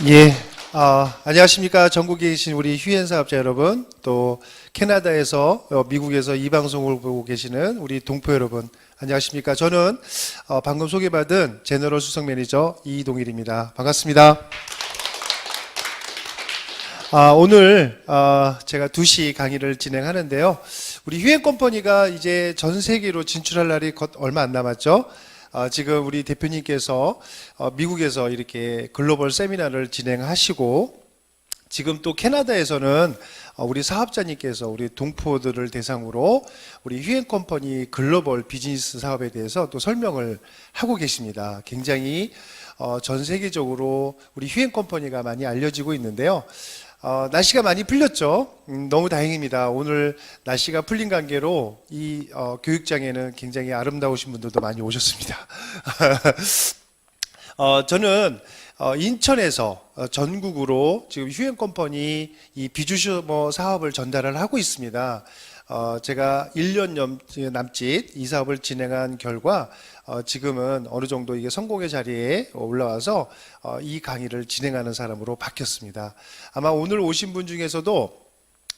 예, 안녕하십니까. 전국에 계신 우리 휴엔 사업자 여러분, 또 캐나다에서, 미국에서 이 방송을 보고 계시는 우리 동포 여러분, 안녕하십니까. 저는 방금 소개받은 제너럴 수석 매니저 이동일입니다. 반갑습니다. 오늘 제가 2시 강의를 진행하는데요. 우리 휴엔 컴퍼니가 이제 전 세계로 진출할 날이 얼마 안 남았죠. 지금 우리 대표님께서 미국에서 이렇게 글로벌 세미나를 진행하시고, 지금 또 캐나다에서는 우리 사업자님께서 우리 동포들을 대상으로 우리 휴엔 컴퍼니 글로벌 비즈니스 사업에 대해서 또 설명을 하고 계십니다. 굉장히 전 세계적으로 우리 휴엔 컴퍼니가 많이 알려지고 있는데요. 날씨가 많이 풀렸죠. 너무 다행입니다. 오늘 날씨가 풀린 관계로 이 교육장에는 굉장히 아름다우신 분들도 많이 오셨습니다. 저는 인천에서 전국으로 지금 휴엔 컴퍼니 이 비주셔머 사업을 전달을 하고 있습니다. 제가 1년 남짓 이 사업을 진행한 결과 지금은 어느 정도 이게 성공의 자리에 올라와서 이 강의를 진행하는 사람으로 바뀌었습니다. 아마 오늘 오신 분 중에서도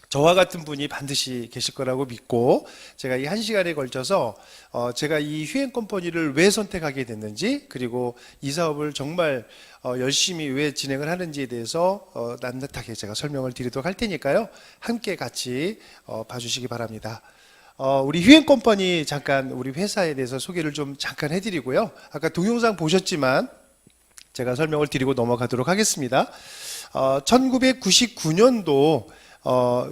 저와 같은 분이 반드시 계실 거라고 믿고, 제가 이 1시간에 걸쳐서 제가 이 휴엔 컴퍼니를 왜 선택하게 됐는지, 그리고 이 사업을 정말 열심히 왜 진행을 하는지에 대해서 낱낱하게 제가 설명을 드리도록 할 테니까요. 함께 같이 봐주시기 바랍니다. 우리 휴엔 컴퍼니 잠깐 우리 회사에 대해서 소개를 좀 잠깐 해드리고요. 아까 동영상 보셨지만 제가 설명을 드리고 넘어가도록 하겠습니다. 1999년도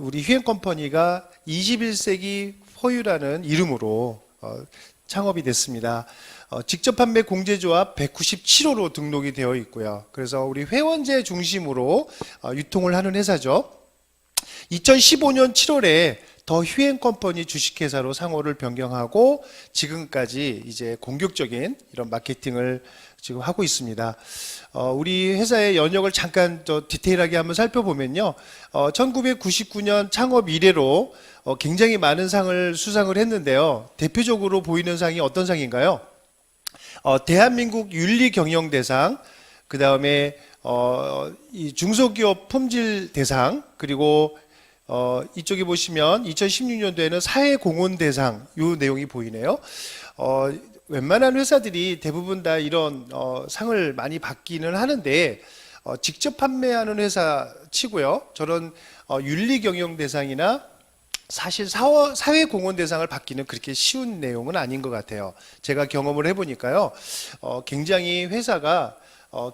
우리 휴엔 컴퍼니가 21세기 포유라는 이름으로 창업이 됐습니다. 직접 판매 공제조합 197호로 등록이 되어 있고요. 그래서 우리 회원제 중심으로 유통을 하는 회사죠. 2015년 7월에 더 휴엔 컴퍼니 주식회사로 상호를 변경하고 지금까지 이제 공격적인 이런 마케팅을 지금 하고 있습니다. 우리 회사의 연역을 잠깐 더 디테일하게 한번 살펴보면요. 1999년 창업 이래로 굉장히 많은 상을 수상을 했는데요. 대표적으로 보이는 상이 어떤 상인가요? 대한민국 윤리경영대상, 그 다음에 이 중소기업 품질대상, 그리고 이쪽에 보시면 2016년도에는 사회공헌대상, 이 내용이 보이네요. 웬만한 회사들이 대부분 다 이런 상을 많이 받기는 하는데, 직접 판매하는 회사 치고요, 저런 윤리경영대상이나 사실 사회공헌대상을 받기는 그렇게 쉬운 내용은 아닌 것 같아요. 제가 경험을 해보니까요, 굉장히 회사가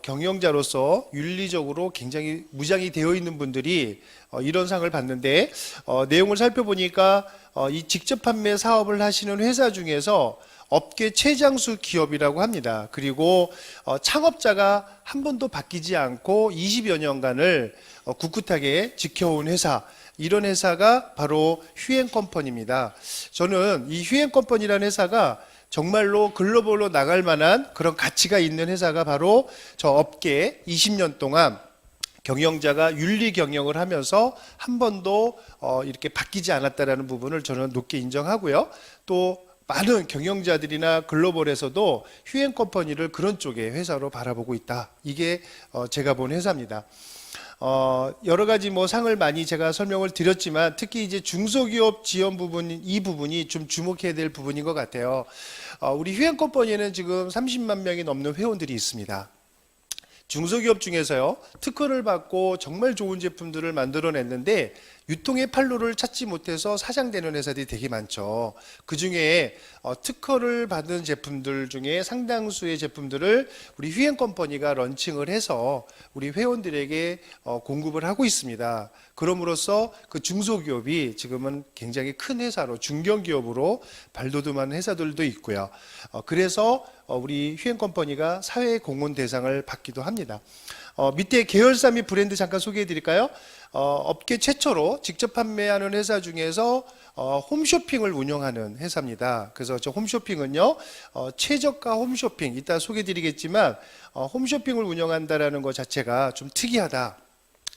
경영자로서 윤리적으로 굉장히 무장이 되어 있는 분들이 이런 상을 받는데, 내용을 살펴보니까 이 직접 판매 사업을 하시는 회사 중에서 업계 최장수 기업이라고 합니다. 그리고 창업자가 한 번도 바뀌지 않고 20여 년간을 꿋꿋하게 지켜온 회사, 이런 회사가 바로 휴엔 컴퍼니입니다. 저는 이 휴엔 컴퍼니라는 회사가 정말로 글로벌로 나갈 만한 그런 가치가 있는 회사가 바로 저 업계에 20년 동안 경영자가 윤리 경영을 하면서 한 번도 이렇게 바뀌지 않았다는 부분을 저는 높게 인정하고요. 또 많은 경영자들이나 글로벌에서도 휴엔 컴퍼니를 그런 쪽의 회사로 바라보고 있다. 이게 제가 본 회사입니다. 여러 가지 상을 많이 제가 설명을 드렸지만, 특히 이제 중소기업 지원 부분, 이 부분이 좀 주목해야 될 부분인 것 같아요. 우리 휴엔 컴퍼니에는 지금 30만 명이 넘는 회원들이 있습니다. 중소기업 중에서요, 특허를 받고 정말 좋은 제품들을 만들어냈는데 유통의 판로를 찾지 못해서 사장되는 회사들이 되게 많죠. 그 중에 특허를 받은 제품들 중에 상당수의 제품들을 우리 휴엔 컴퍼니가 런칭을 해서 우리 회원들에게 공급을 하고 있습니다. 그럼으로써 그 중소기업이 지금은 굉장히 큰 회사로, 중견기업으로 발돋움하는 회사들도 있고요. 그래서 우리 휴엔 컴퍼니가 사회공헌 대상을 받기도 합니다. 밑에 계열사 및 브랜드 잠깐 소개해 드릴까요? 업계 최초로 직접 판매하는 회사 중에서 홈쇼핑을 운영하는 회사입니다. 그래서 저 홈쇼핑은요, 최저가 홈쇼핑, 이따 소개해 드리겠지만 홈쇼핑을 운영한다라는 것 자체가 좀 특이하다,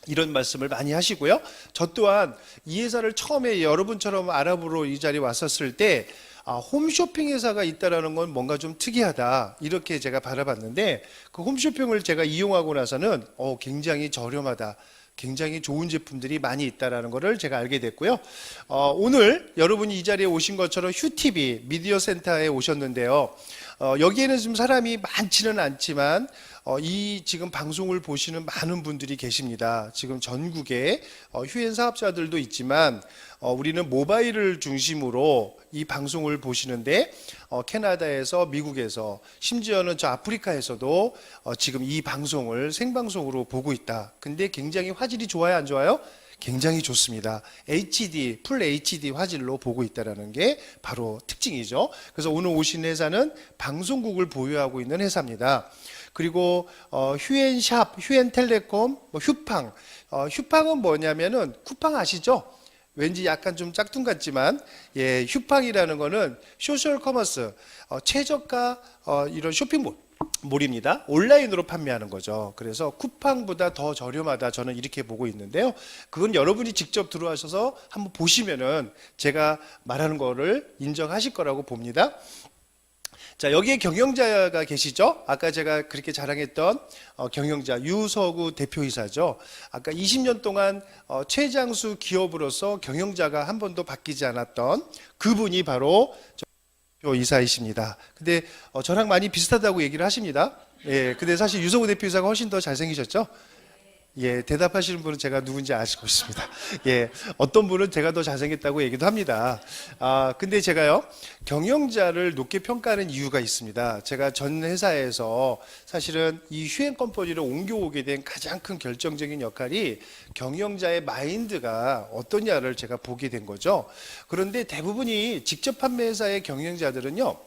이런 말씀을 많이 하시고요. 저 또한 이 회사를 처음에 여러분처럼 알아보러 이 자리에 왔었을 때 홈쇼핑 회사가 있다라는 건 뭔가 좀 특이하다. 이렇게 제가 바라봤는데 그 홈쇼핑을 제가 이용하고 나서는 굉장히 저렴하다. 굉장히 좋은 제품들이 많이 있다라는 것을 제가 알게 됐고요. 오늘 여러분이 이 자리에 오신 것처럼 휴TV 미디어 센터에 오셨는데요. 여기에는 좀 사람이 많지는 않지만 이 지금 방송을 보시는 많은 분들이 계십니다. 지금 전국에 휴엔 사업자들도 있지만 우리는 모바일을 중심으로 이 방송을 보시는데 캐나다에서, 미국에서, 심지어는 저 아프리카에서도 지금 이 방송을 생방송으로 보고 있다. 근데 굉장히 화질이 좋아요, 안 좋아요? 굉장히 좋습니다. HD, 풀 HD 화질로 보고 있다는 게 바로 특징이죠. 그래서 오늘 오신 회사는 방송국을 보유하고 있는 회사입니다. 그리고 휴엔샵, 휴엔텔레콤, 휴팡. 휴팡은 뭐냐면은 쿠팡 아시죠? 왠지 약간 좀 짝퉁 같지만 휴팡이라는 거는 소셜 커머스, 최저가 이런 쇼핑몰입니다. 온라인으로 판매하는 거죠. 그래서 쿠팡보다 더 저렴하다, 저는 이렇게 보고 있는데요. 그건 여러분이 직접 들어와셔서 한번 보시면은 제가 말하는 거를 인정하실 거라고 봅니다. 자, 여기에 경영자가 계시죠? 아까 제가 그렇게 자랑했던 경영자 유서구 대표이사죠. 아까 20년 동안 최장수 기업으로서 경영자가 한 번도 바뀌지 않았던 그분이 바로 대표이사이십니다. 근데 저랑 많이 비슷하다고 얘기를 하십니다. 근데 사실 유서구 대표이사가 훨씬 더 잘생기셨죠? 대답하시는 분은 제가 누군지 아시고 있습니다. 어떤 분은 제가 더 잘생겼다고 얘기도 합니다. 근데 제가요, 경영자를 높게 평가하는 이유가 있습니다. 제가 전 회사에서 사실은 이 휴엔 컴퍼니를 옮겨오게 된 가장 큰 결정적인 역할이 경영자의 마인드가 어떠냐를 제가 보게 된 거죠. 그런데 대부분이 직접 판매회사의 경영자들은요,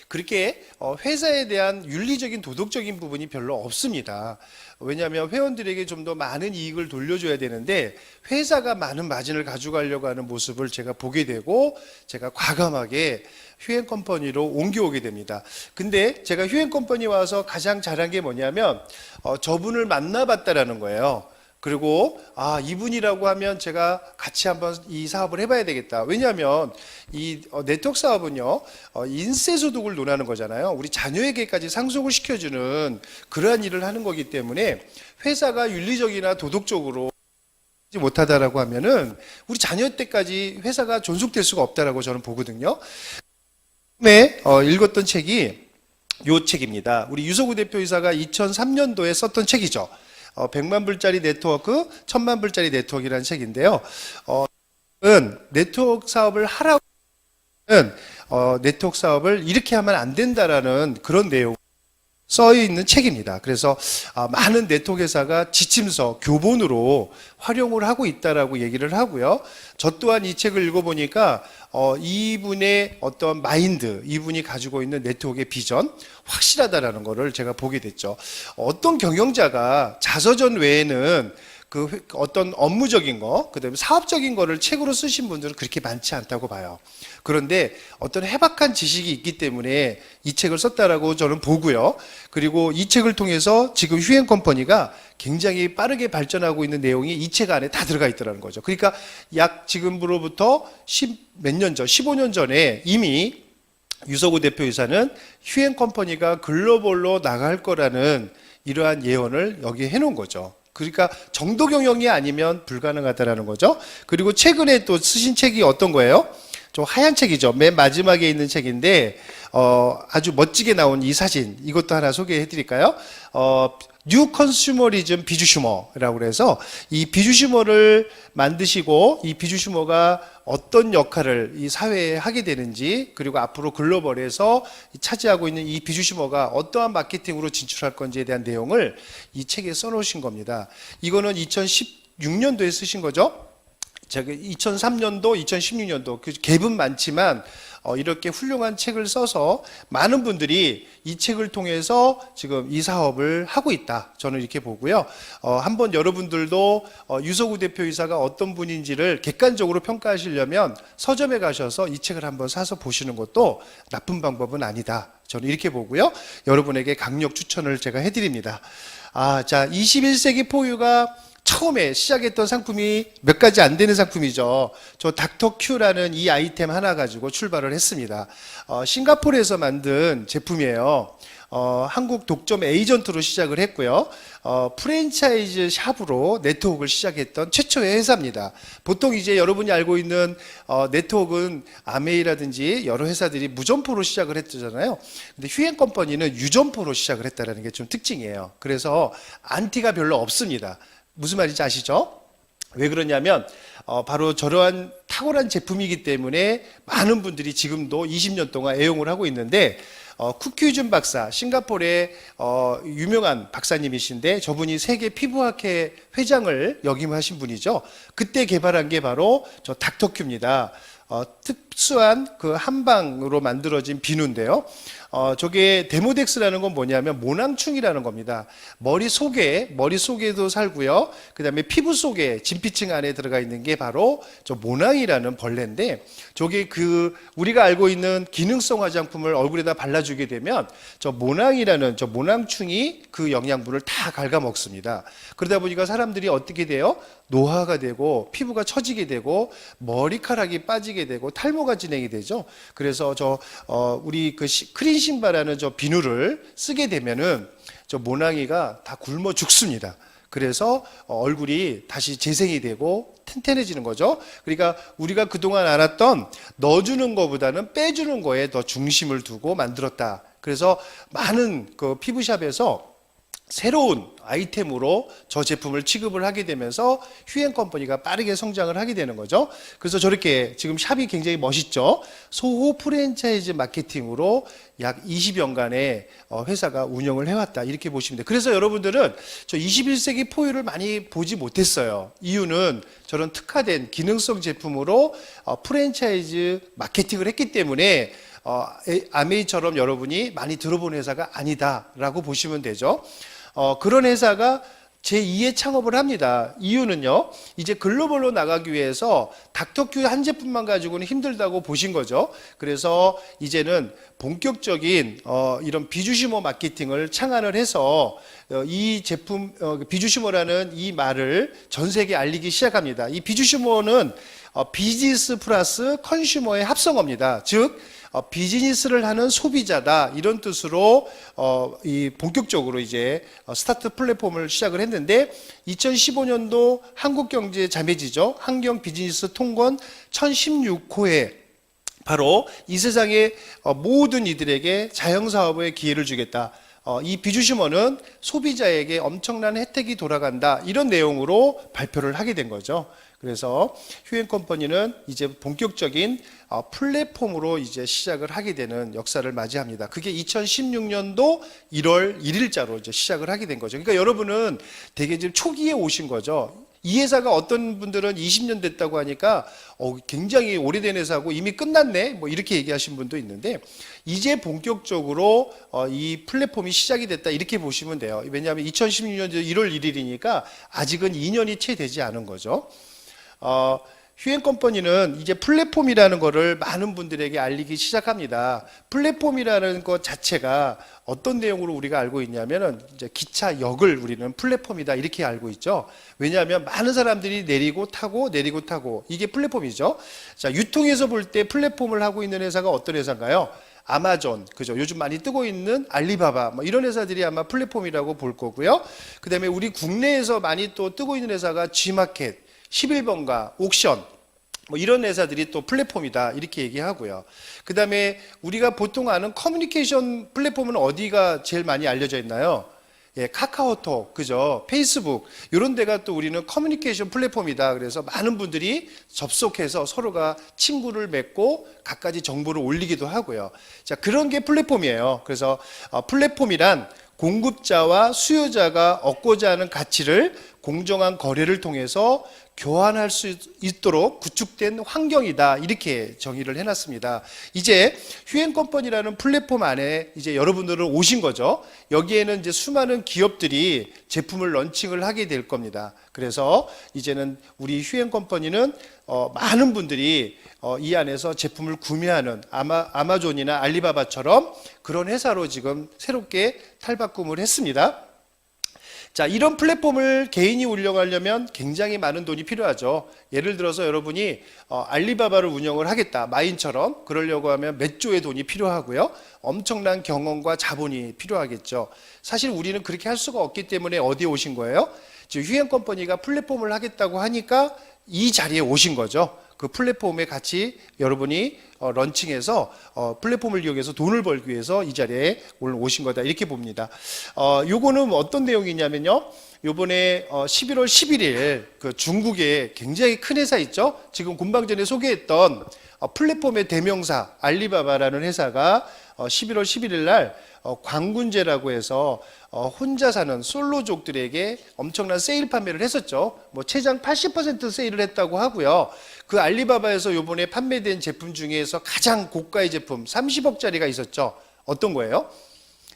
그렇게 회사에 대한 윤리적인 도덕적인 부분이 별로 없습니다. 왜냐하면 회원들에게 좀 더 많은 이익을 돌려줘야 되는데 회사가 많은 마진을 가져가려고 하는 모습을 제가 보게 되고 제가 과감하게 휴엔 컴퍼니로 옮겨오게 됩니다. 근데 제가 휴엔 컴퍼니 와서 가장 잘한 게 뭐냐면 저분을 만나봤다라는 거예요. 그리고 이분이라고 하면 제가 같이 한번 이 사업을 해봐야 되겠다. 왜냐하면 이 네트워크 사업은요, 인세 소득을 논하는 거잖아요. 우리 자녀에게까지 상속을 시켜주는 그러한 일을 하는 거기 때문에 회사가 윤리적이나 도덕적으로 못하다라고 하면은 우리 자녀 때까지 회사가 존속될 수가 없다라고 저는 보거든요. 처음에 읽었던 책이 요 책입니다. 우리 유서구 대표이사가 2003년도에 썼던 책이죠. 100만 불짜리 네트워크, 1000만 불짜리 네트워크라는 책인데요. 네트워크 사업을 하라고 하는 네트워크 사업을 이렇게 하면 안 된다라는 그런 내용 써 있는 책입니다. 그래서 많은 네트워크 회사가 지침서, 교본으로 활용을 하고 있다라고 얘기를 하고요. 저 또한 이 책을 읽어보니까 이분의 어떤 마인드, 이분이 가지고 있는 네트워크의 비전 확실하다라는 것을 제가 보게 됐죠. 어떤 경영자가 자서전 외에는 그 어떤 업무적인 거, 그다음에 사업적인 거를 책으로 쓰신 분들은 그렇게 많지 않다고 봐요. 그런데 어떤 해박한 지식이 있기 때문에 이 책을 썼다라고 저는 보고요. 그리고 이 책을 통해서 지금 휴엔 컴퍼니가 굉장히 빠르게 발전하고 있는 내용이 이 책 안에 다 들어가 있더라는 거죠. 그러니까 약 지금으로부터 10몇 년 전, 15년 전에 이미 유서구 대표이사는 휴엔 컴퍼니가 글로벌로 나갈 거라는 이러한 예언을 여기에 해놓은 거죠. 그러니까 정도 경영이 아니면 불가능하다라는 거죠. 그리고 최근에 또 쓰신 책이 어떤 거예요? 좀 하얀 책이죠. 맨 마지막에 있는 책인데 아주 멋지게 나온 이 사진, 이것도 하나 소개해 드릴까요? 뉴 컨슈머리즘 비주슈머라고 그래서 이 비주슈머를 만드시고 이 비주슈머가 어떤 역할을 이 사회에 하게 되는지, 그리고 앞으로 글로벌에서 차지하고 있는 이 비주슈머가 어떠한 마케팅으로 진출할 건지에 대한 내용을 이 책에 써놓으신 겁니다. 이거는 2016년도에 쓰신 거죠. 제가 2003년도, 2016년도 그 갭은 많지만 이렇게 훌륭한 책을 써서 많은 분들이 이 책을 통해서 지금 이 사업을 하고 있다. 저는 이렇게 보고요. 한번 여러분들도 유서구 대표이사가 어떤 분인지를 객관적으로 평가하시려면 서점에 가셔서 이 책을 한번 사서 보시는 것도 나쁜 방법은 아니다. 저는 이렇게 보고요. 여러분에게 강력 추천을 제가 해드립니다. 자, 21세기 포유가 처음에 시작했던 상품이 몇 가지 안 되는 상품이죠. 저 닥터큐라는 이 아이템 하나 가지고 출발을 했습니다. 싱가포르에서 만든 제품이에요. 한국 독점 에이전트로 시작을 했고요. 프랜차이즈 샵으로 네트워크를 시작했던 최초의 회사입니다. 보통 이제 여러분이 알고 있는 네트워크는 아메이라든지 여러 회사들이 무점포로 시작을 했잖아요. 근데 휴앤컴퍼니는 유점포로 시작을 했다는 게 좀 특징이에요. 그래서 안티가 별로 없습니다. 무슨 말인지 아시죠? 왜 그러냐면 바로 저러한 탁월한 제품이기 때문에 많은 분들이 지금도 20년 동안 애용을 하고 있는데 쿠큐준 박사, 싱가포르의 유명한 박사님이신데 저분이 세계 피부학회 회장을 역임하신 분이죠. 그때 개발한 게 바로 저 닥터큐입니다. 특수한 그 한방으로 만들어진 비누인데요. 저게 데모덱스라는 건 뭐냐면 모낭충이라는 겁니다. 머릿속에도 살고요. 그 다음에 피부 속에 진피층 안에 들어가 있는 게 바로 저 모낭이라는 벌레인데 저게 그 우리가 알고 있는 기능성 화장품을 얼굴에다 발라주게 되면 저 모낭이라는 저 모낭충이 그 영양분을 다 갉아먹습니다. 그러다 보니까 사람들이 어떻게 돼요? 노화가 되고 피부가 처지게 되고 머리카락이 빠지게 되고 탈모가 진행이 되죠. 그래서 우리 그 크린신바라는 저 비누를 쓰게 되면은 저 모낭이가 다 굶어 죽습니다. 그래서 얼굴이 다시 재생이 되고 튼튼해지는 거죠. 그러니까 우리가 그동안 알았던 넣어주는 것보다는 빼주는 거에 더 중심을 두고 만들었다. 그래서 많은 그 피부샵에서 새로운 아이템으로 저 제품을 취급을 하게 되면서 휴앤컴퍼니가 빠르게 성장을 하게 되는 거죠. 그래서 저렇게 지금 샵이 굉장히 멋있죠. 소호 프랜차이즈 마케팅으로 약 20년간의 회사가 운영을 해왔다 이렇게 보시면 돼요. 그래서 여러분들은 저 21세기 포유를 많이 보지 못했어요. 이유는 저런 특화된 기능성 제품으로 프랜차이즈 마케팅을 했기 때문에 아메이처럼 여러분이 많이 들어본 회사가 아니다라고 보시면 되죠. 그런 회사가 제2의 창업을 합니다. 이유는요, 이제 글로벌로 나가기 위해서 닥터큐 한 제품만 가지고는 힘들다고 보신 거죠. 그래서 이제는 본격적인 이런 비주시모 마케팅을 창안을 해서 이 제품, 비주시모라는 이 말을 전 세계에 알리기 시작합니다. 이 비주시모는 비즈니스 플러스 컨슈머의 합성어입니다. 즉, 비즈니스를 하는 소비자다 이런 뜻으로 이 본격적으로 이제 스타트 플랫폼을 시작을 했는데 2015년도 한국경제 자매지죠. 환경 비즈니스 통권 1016호에 바로 이 세상의 모든 이들에게 자영사업의 기회를 주겠다. 이 비주시머는 소비자에게 엄청난 혜택이 돌아간다 이런 내용으로 발표를 하게 된 거죠. 그래서 휴앤컴퍼니는 이제 본격적인 플랫폼으로 이제 시작을 하게 되는 역사를 맞이합니다. 그게 2016년도 1월 1일자로 이제 시작을 하게 된 거죠. 그러니까 여러분은 되게 지금 초기에 오신 거죠. 이 회사가 어떤 분들은 20년 됐다고 하니까 굉장히 오래된 회사고 이미 끝났네 뭐 이렇게 얘기하신 분도 있는데 이제 본격적으로 이 플랫폼이 시작이 됐다 이렇게 보시면 돼요. 왜냐하면 2016년 1월 1일이니까 아직은 2년이 채 되지 않은 거죠. 휴앤컴퍼니는 이제 플랫폼이라는 거를 많은 분들에게 알리기 시작합니다. 플랫폼이라는 것 자체가 어떤 내용으로 우리가 알고 있냐면은 이제 기차역을 우리는 플랫폼이다 이렇게 알고 있죠. 왜냐하면 많은 사람들이 내리고 타고 이게 플랫폼이죠. 자, 유통에서 볼 때 플랫폼을 하고 있는 회사가 어떤 회사인가요? 아마존, 그죠? 요즘 많이 뜨고 있는 알리바바, 뭐 이런 회사들이 아마 플랫폼이라고 볼 거고요. 그 다음에 우리 국내에서 많이 또 뜨고 있는 회사가 G마켓, 11번가, 옥션, 뭐 이런 회사들이 또 플랫폼이다 이렇게 얘기하고요. 그 다음에 우리가 보통 아는 커뮤니케이션 플랫폼은 어디가 제일 많이 알려져 있나요? 예, 카카오톡, 그죠? 페이스북 이런 데가 또 우리는 커뮤니케이션 플랫폼이다. 그래서 많은 분들이 접속해서 서로가 친구를 맺고 갖가지 정보를 올리기도 하고요. 자, 그런 게 플랫폼이에요. 그래서 플랫폼이란 공급자와 수요자가 얻고자 하는 가치를 공정한 거래를 통해서 교환할 수 있도록 구축된 환경이다 이렇게 정의를 해놨습니다. 이제 휴앤컴퍼니라는 플랫폼 안에 이제 여러분들은 오신 거죠. 여기에는 이제 수많은 기업들이 제품을 런칭을 하게 될 겁니다. 그래서 이제는 우리 휴앤컴퍼니는 많은 분들이 이 안에서 제품을 구매하는 아마존이나 알리바바처럼 그런 회사로 지금 새롭게 탈바꿈을 했습니다. 자, 이런 플랫폼을 개인이 운영하려면 굉장히 많은 돈이 필요하죠. 예를 들어서 여러분이 알리바바를 운영을 하겠다, 마인처럼 그러려고 하면 몇 조의 돈이 필요하고요. 엄청난 경험과 자본이 필요하겠죠. 사실 우리는 그렇게 할 수가 없기 때문에 어디에 오신 거예요? 지금 휴양컴퍼니가 플랫폼을 하겠다고 하니까 이 자리에 오신 거죠. 그 플랫폼에 같이 여러분이 런칭해서 플랫폼을 이용해서 돈을 벌기 위해서 이 자리에 오늘 오신 거다, 이렇게 봅니다. 요거는 어떤 내용이냐면요, 요번에 11월 11일 그 중국에 굉장히 큰 회사 있죠. 지금 금방전에 소개했던 플랫폼의 대명사 알리바바라는 회사가 11월 11일 날 광군제라고 해서 혼자 사는 솔로족들에게 엄청난 세일 판매를 했었죠. 뭐 최장 80% 세일을 했다고 하고요. 그 알리바바에서 요번에 판매된 제품 중에서 가장 고가의 제품 30억짜리가 있었죠. 어떤 거예요?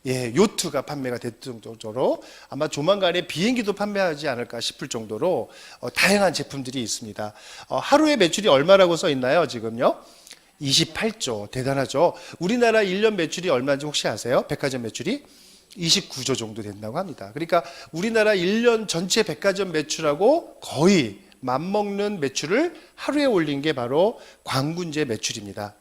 예, 요트가 판매가 됐던 정도로 아마 조만간에 비행기도 판매하지 않을까 싶을 정도로 다양한 제품들이 있습니다. 하루에 매출이 얼마라고 써 있나요, 지금요? 28조. 대단하죠. 우리나라 1년 매출이 얼마인지 혹시 아세요? 백화점 매출이 29조 정도 된다고 합니다. 그러니까 우리나라 1년 전체 백화점 매출하고 거의 맞먹는 매출을 하루에 올린 게 바로 광군제 매출입니다.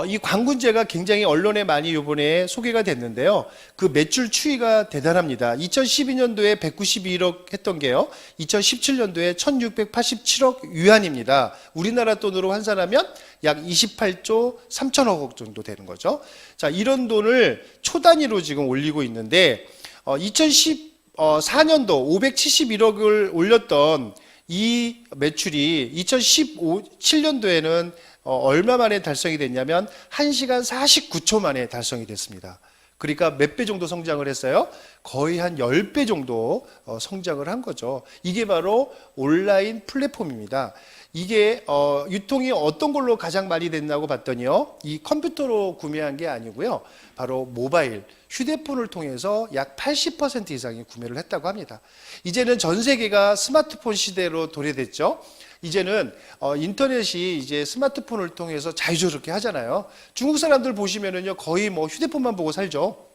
이 광군제가 굉장히 언론에 많이 이번에 소개가 됐는데요. 그 매출 추이가 대단합니다. 2012년도에 191억 했던 게요, 2017년도에 1687억 유안입니다. 우리나라 돈으로 환산하면 약 28조 3천억 정도 되는 거죠. 자, 이런 돈을 초 단위로 지금 올리고 있는데 2014년도 571억을 올렸던 이 매출이 2017년도에는 얼마 만에 달성이 됐냐면 1시간 49초 만에 달성이 됐습니다. 그러니까 몇 배 정도 성장을 했어요? 거의 한 10배 정도 성장을 한 거죠. 이게 바로 온라인 플랫폼입니다. 이게 유통이 어떤 걸로 가장 많이 됐나고 봤더니요, 이 컴퓨터로 구매한 게 아니고요, 바로 모바일, 휴대폰을 통해서 약 80% 이상이 구매를 했다고 합니다. 이제는 전 세계가 스마트폰 시대로 도래됐죠. 이제는 인터넷이 이제 스마트폰을 통해서 자유롭게 하잖아요. 중국 사람들 보시면은요, 거의 뭐 휴대폰만 보고 살죠.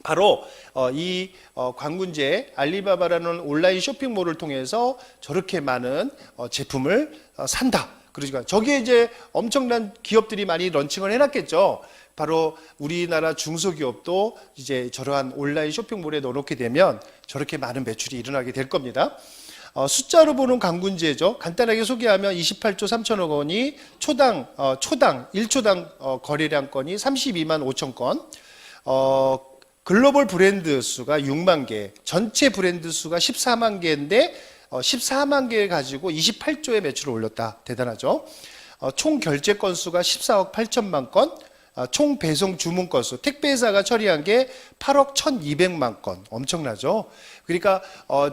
바로 이 광군제 알리바바라는 온라인 쇼핑몰을 통해서 저렇게 많은 제품을 산다. 그러니까 저기에 이제 엄청난 기업들이 많이 런칭을 해놨겠죠. 바로 우리나라 중소기업도 이제 저러한 온라인 쇼핑몰에 넣어놓게 되면 저렇게 많은 매출이 일어나게 될 겁니다. 숫자로 보는 광군제죠. 간단하게 소개하면 28조 3천억 원이 초당 1초당 거래량 건이 32만 5천 건, 글로벌 브랜드 수가 6만 개, 전체 브랜드 수가 14만 개인데 14만 개 가지고 28조의 매출을 올렸다. 대단하죠. 총 결제 건수가 14억 8천만 건, 총 배송 주문 건수, 택배회사가 처리한 게 8억 1,200만 건. 엄청나죠. 그러니까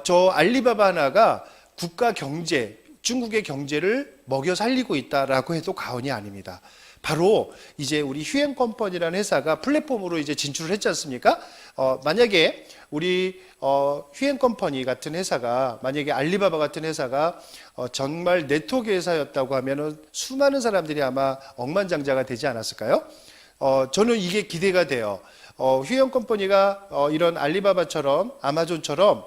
저 알리바바 하나가 국가 경제, 중국의 경제를 먹여 살리고 있다라고 해도 과언이 아닙니다. 바로 이제 우리 휴양컴퍼니라는 회사가 플랫폼으로 이제 진출을 했지 않습니까? 만약에 우리 휴양컴퍼니 같은 회사가, 만약에 알리바바 같은 회사가 정말 네트워크 회사였다고 하면은 수많은 사람들이 아마 억만장자가 되지 않았을까요? 저는 이게 기대가 돼요. 휴양컴퍼니가 이런 알리바바처럼, 아마존처럼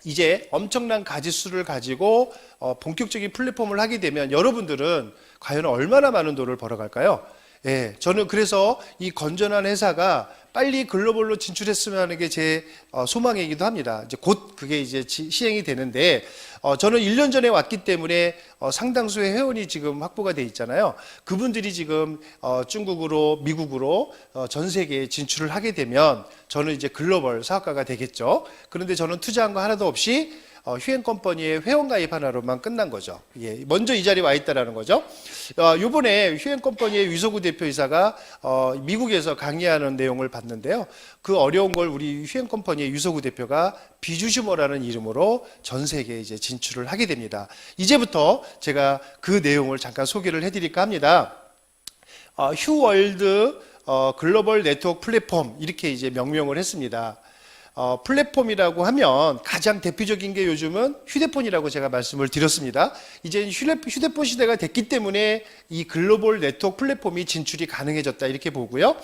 이제 엄청난 가짓수를 가지고 본격적인 플랫폼을 하게 되면 여러분들은 과연 얼마나 많은 돈을 벌어갈까요? 예, 저는 그래서 이 건전한 회사가 빨리 글로벌로 진출했으면 하는 게 제 소망이기도 합니다. 이제 곧 그게 이제 시행이 되는데, 저는 1년 전에 왔기 때문에 상당수의 회원이 지금 확보가 돼 있잖아요. 그분들이 지금 중국으로, 미국으로 전 세계에 진출을 하게 되면 저는 이제 글로벌 사업가가 되겠죠. 그런데 저는 투자한 거 하나도 없이 휴양컴퍼니의 회원가입 하나로만 끝난 거죠. 예, 먼저 이 자리에 와 있다라는 거죠. 요번에 휴양컴퍼니의 유서구 대표이사가 미국에서 강의하는 내용을 봤는데요. 그 어려운 걸 우리 휴양컴퍼니의 유서구 대표가 비주슈머라는 이름으로 전 세계에 이제 진출을 하게 됩니다. 이제부터 제가 그 내용을 잠깐 소개를 해드릴까 합니다. 휴월드 글로벌 네트워크 플랫폼, 이렇게 이제 명명을 했습니다. 플랫폼이라고 하면 가장 대표적인 게 요즘은 휴대폰이라고 제가 말씀을 드렸습니다. 이제 휴대폰 시대가 됐기 때문에 이 글로벌 네트워크 플랫폼이 진출이 가능해졌다, 이렇게 보고요.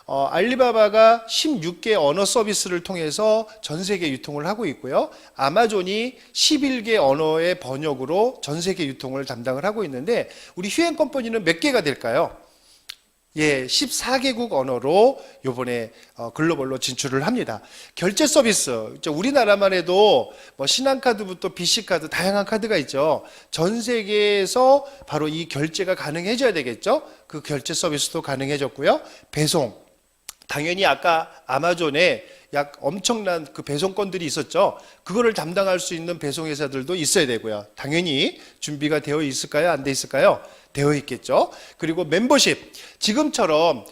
알리바바가 16개 언어 서비스를 통해서 전 세계 유통을 하고 있고요. 아마존이 11개 언어의 번역으로 전 세계 유통을 담당을 하고 있는데 우리 휴엔 컴퍼니는 몇 개가 될까요? 예, 14개국 언어로 요번에 글로벌로 진출을 합니다. 결제 서비스, 우리나라만 해도 뭐 신한카드부터 BC카드 다양한 카드가 있죠. 전 세계에서 바로 이 결제가 가능해져야 되겠죠. 그 결제 서비스도 가능해졌고요. 배송, 당연히 아까 아마존에 약 엄청난 그 배송건들이 있었죠. 그거를 담당할 수 있는 배송회사들도 있어야 되고요. 당연히 준비가 되어 있을까요? 안 돼 있을까요? 되어 있겠죠. 그리고 멤버십, 지금처럼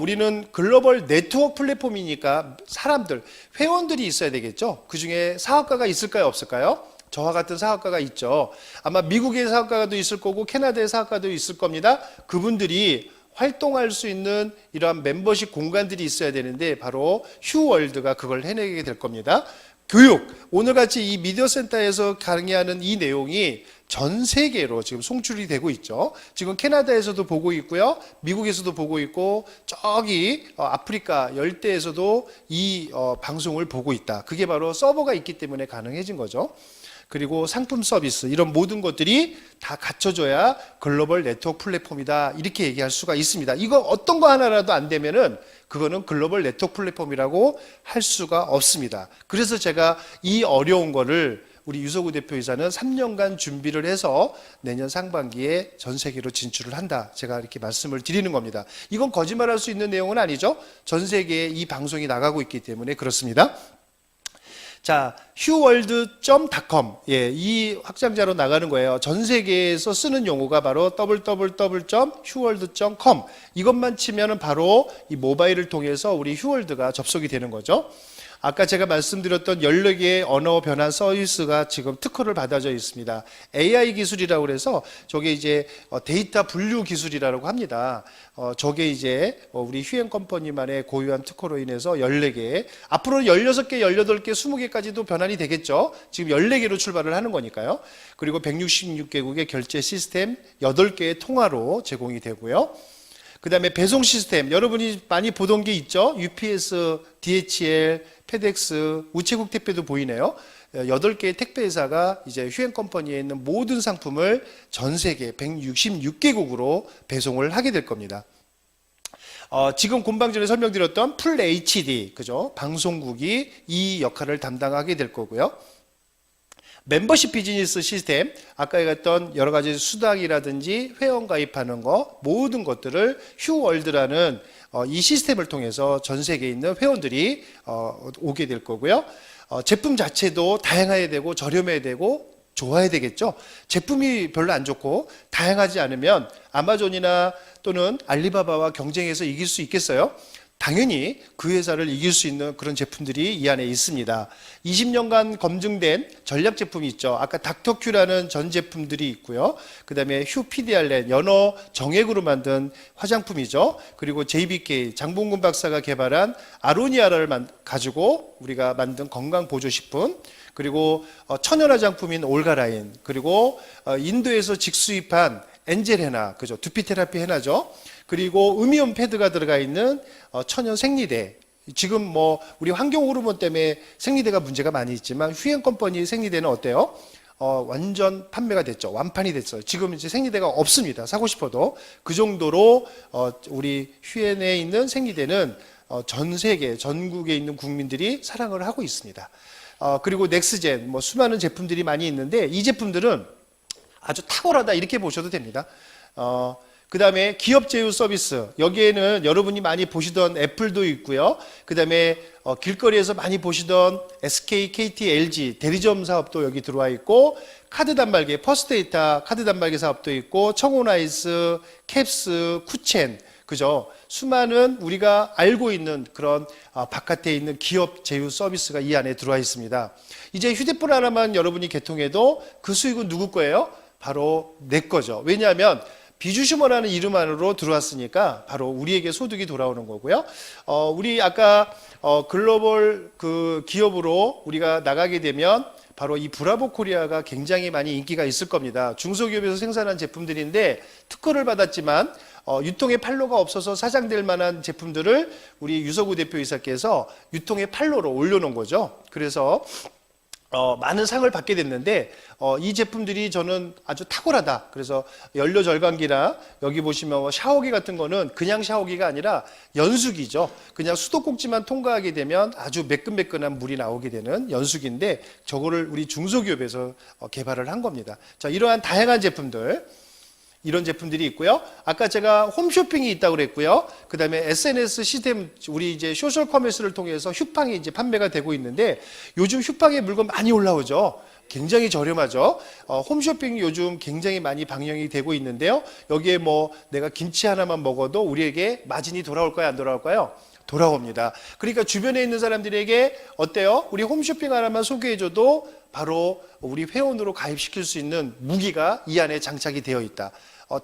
우리는 글로벌 네트워크 플랫폼이니까 사람들, 회원들이 있어야 되겠죠. 그 중에 사업가가 있을까요? 없을까요? 저와 같은 사업가가 있죠. 아마 미국의 사업가도 있을 거고 캐나다의 사업가도 있을 겁니다. 그분들이 활동할 수 있는 이러한 멤버십 공간들이 있어야 되는데 바로 휴월드가 그걸 해내게 될 겁니다. 교육, 오늘같이 이 미디어 센터에서 강의하는 이 내용이 전 세계로 지금 송출이 되고 있죠. 지금 캐나다에서도 보고 있고요. 미국에서도 보고 있고 저기 아프리카 열대에서도 이 방송을 보고 있다. 그게 바로 서버가 있기 때문에 가능해진 거죠. 그리고 상품 서비스 이런 모든 것들이 다 갖춰져야 글로벌 네트워크 플랫폼이다 이렇게 얘기할 수가 있습니다. 이거 어떤 거 하나라도 안 되면은 그거는 글로벌 네트워크 플랫폼이라고 할 수가 없습니다. 그래서 제가 이 어려운 거를 우리 유서구 대표이사는 3년간 준비를 해서 내년 상반기에 전 세계로 진출을 한다. 제가 이렇게 말씀을 드리는 겁니다. 이건 거짓말할 수 있는 내용은 아니죠. 전 세계에 이 방송이 나가고 있기 때문에 그렇습니다. 자, 휴월드.com, 예, 이 확장자로 나가는 거예요. 전 세계에서 쓰는 용어가 바로 www.휴월드.com. 이것만 치면은 바로 이 모바일을 통해서 우리 휴월드가 접속이 되는 거죠. 아까 제가 말씀드렸던 14개의 언어 변환 서비스가 지금 특허를 받아져 있습니다. AI 기술이라고 그래서 저게 이제 데이터 분류 기술이라고 합니다. 저게 이제 우리 휴엔 컴퍼니만의 고유한 특허로 인해서 14개, 앞으로는 16개, 18개, 20개까지도 변환이 되겠죠. 지금 14개로 출발을 하는 거니까요. 그리고 166개국의 결제 시스템 8개의 통화로 제공이 되고요. 그 다음에 배송 시스템, 여러분이 많이 보던 게 있죠? UPS, DHL, 페덱스, 우체국 택배도 보이네요. 8개의 택배회사가 이제 휴엔 컴퍼니에 있는 모든 상품을 전 세계 166개국으로 배송을 하게 될 겁니다. 지금 본방전에 설명드렸던 풀 HD, 그죠? 방송국이 이 역할을 담당하게 될 거고요. 멤버십 비즈니스 시스템, 아까 얘기했던 여러 가지 수당이라든지 회원 가입하는 거 모든 것들을 휴월드라는 이 시스템을 통해서 전 세계에 있는 회원들이 오게 될 거고요. 제품 자체도 다양해야 되고 저렴해야 되고 좋아야 되겠죠. 제품이 별로 안 좋고 다양하지 않으면 아마존이나 또는 알리바바와 경쟁해서 이길 수 있겠어요? 당연히 그 회사를 이길 수 있는 그런 제품들이 이 안에 있습니다. 20년간 검증된 전략 제품이 있죠. 아까 닥터큐라는 전 제품들이 있고요. 그 다음에 휴피디알렌, 연어 정액으로 만든 화장품이죠. 그리고 JBK, 장봉근 박사가 개발한 아로니아를 가지고 우리가 만든 건강보조식품, 그리고 천연 화장품인 올가라인, 그리고 인도에서 직수입한 엔젤 헤나, 그죠? 두피 테라피 헤나죠. 그리고 음이온 패드가 들어가 있는 천연 생리대. 지금 뭐 우리 환경 호르몬 때문에 생리대가 문제가 많이 있지만 휴엔 컴퍼니 생리대는 어때요? 완전 판매가 됐죠. 완판이 됐어요. 지금 이제 생리대가 없습니다. 사고 싶어도. 그 정도로 우리 휴엔에 있는 생리대는 전 세계, 전국에 있는 국민들이 사랑을 하고 있습니다. 그리고 넥스젠, 뭐 수많은 제품들이 많이 있는데 이 제품들은 아주 탁월하다 이렇게 보셔도 됩니다. 그 다음에 기업 제휴 서비스, 여기에는 여러분이 많이 보시던 애플도 있고요. 그 다음에 길거리에서 많이 보시던 SK, KT, LG 대리점 사업도 여기 들어와 있고, 카드 단말기, 퍼스트데이터 카드 단말기 사업도 있고, 청혼아이스, 캡스, 쿠첸, 그죠? 수많은 우리가 알고 있는 그런 바깥에 있는 기업 제휴 서비스가 이 안에 들어와 있습니다. 이제 휴대폰 하나만 여러분이 개통해도 그 수익은 누구 거예요? 바로 내 거죠. 왜냐하면 비주슈머라는 이름 안으로 들어왔으니까 바로 우리에게 소득이 돌아오는 거고요. 우리 아까 글로벌 그 기업으로 우리가 나가게 되면 바로 이 브라보 코리아가 굉장히 많이 인기가 있을 겁니다. 중소기업에서 생산한 제품들인데 특허를 받았지만 유통의 판로가 없어서 사장될 만한 제품들을 우리 유서구 대표이사께서 유통의 판로로 올려놓은 거죠. 그래서 많은 상을 받게 됐는데 이 제품들이 저는 아주 탁월하다. 그래서 연료 절감기나 여기 보시면 뭐 샤워기 같은 거는 그냥 샤워기가 아니라 연수기죠. 그냥 수도꼭지만 통과하게 되면 아주 매끈매끈한 물이 나오게 되는 연수기인데 저거를 우리 중소기업에서 개발을 한 겁니다. 자, 이러한 다양한 제품들, 이런 제품들이 있고요. 아까 제가 홈쇼핑이 있다고 그랬고요. 그 다음에 SNS 시스템, 우리 이제 소셜 커머스를 통해서 휴팡이 이제 판매가 되고 있는데 요즘 휴팡에 물건 많이 올라오죠. 굉장히 저렴하죠. 홈쇼핑 요즘 굉장히 많이 방영이 되고 있는데요. 여기에 뭐 내가 김치 하나만 먹어도 우리에게 마진이 돌아올까요? 안 돌아올까요? 돌아옵니다. 그러니까 주변에 있는 사람들에게 어때요? 우리 홈쇼핑 하나만 소개해줘도 바로 우리 회원으로 가입시킬 수 있는 무기가 이 안에 장착이 되어 있다.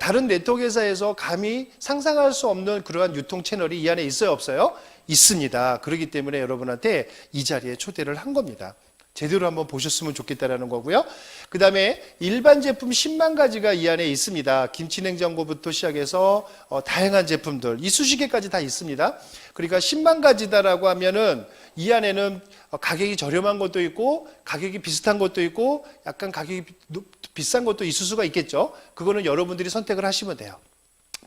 다른 네트워크 회사에서 감히 상상할 수 없는 그러한 유통 채널이 이 안에 있어요, 없어요? 있습니다. 그렇기 때문에 여러분한테 이 자리에 초대를 한 겁니다. 제대로 한번 보셨으면 좋겠다라는 거고요. 그 다음에 일반 제품 10만 가지가 이 안에 있습니다. 김치냉장고부터 시작해서 다양한 제품들, 이쑤시개까지 다 있습니다. 그러니까 10만 가지다라고 하면은 이 안에는 가격이 저렴한 것도 있고 가격이 비슷한 것도 있고 약간 가격이 비싼 것도 있을 수가 있겠죠. 그거는 여러분들이 선택을 하시면 돼요.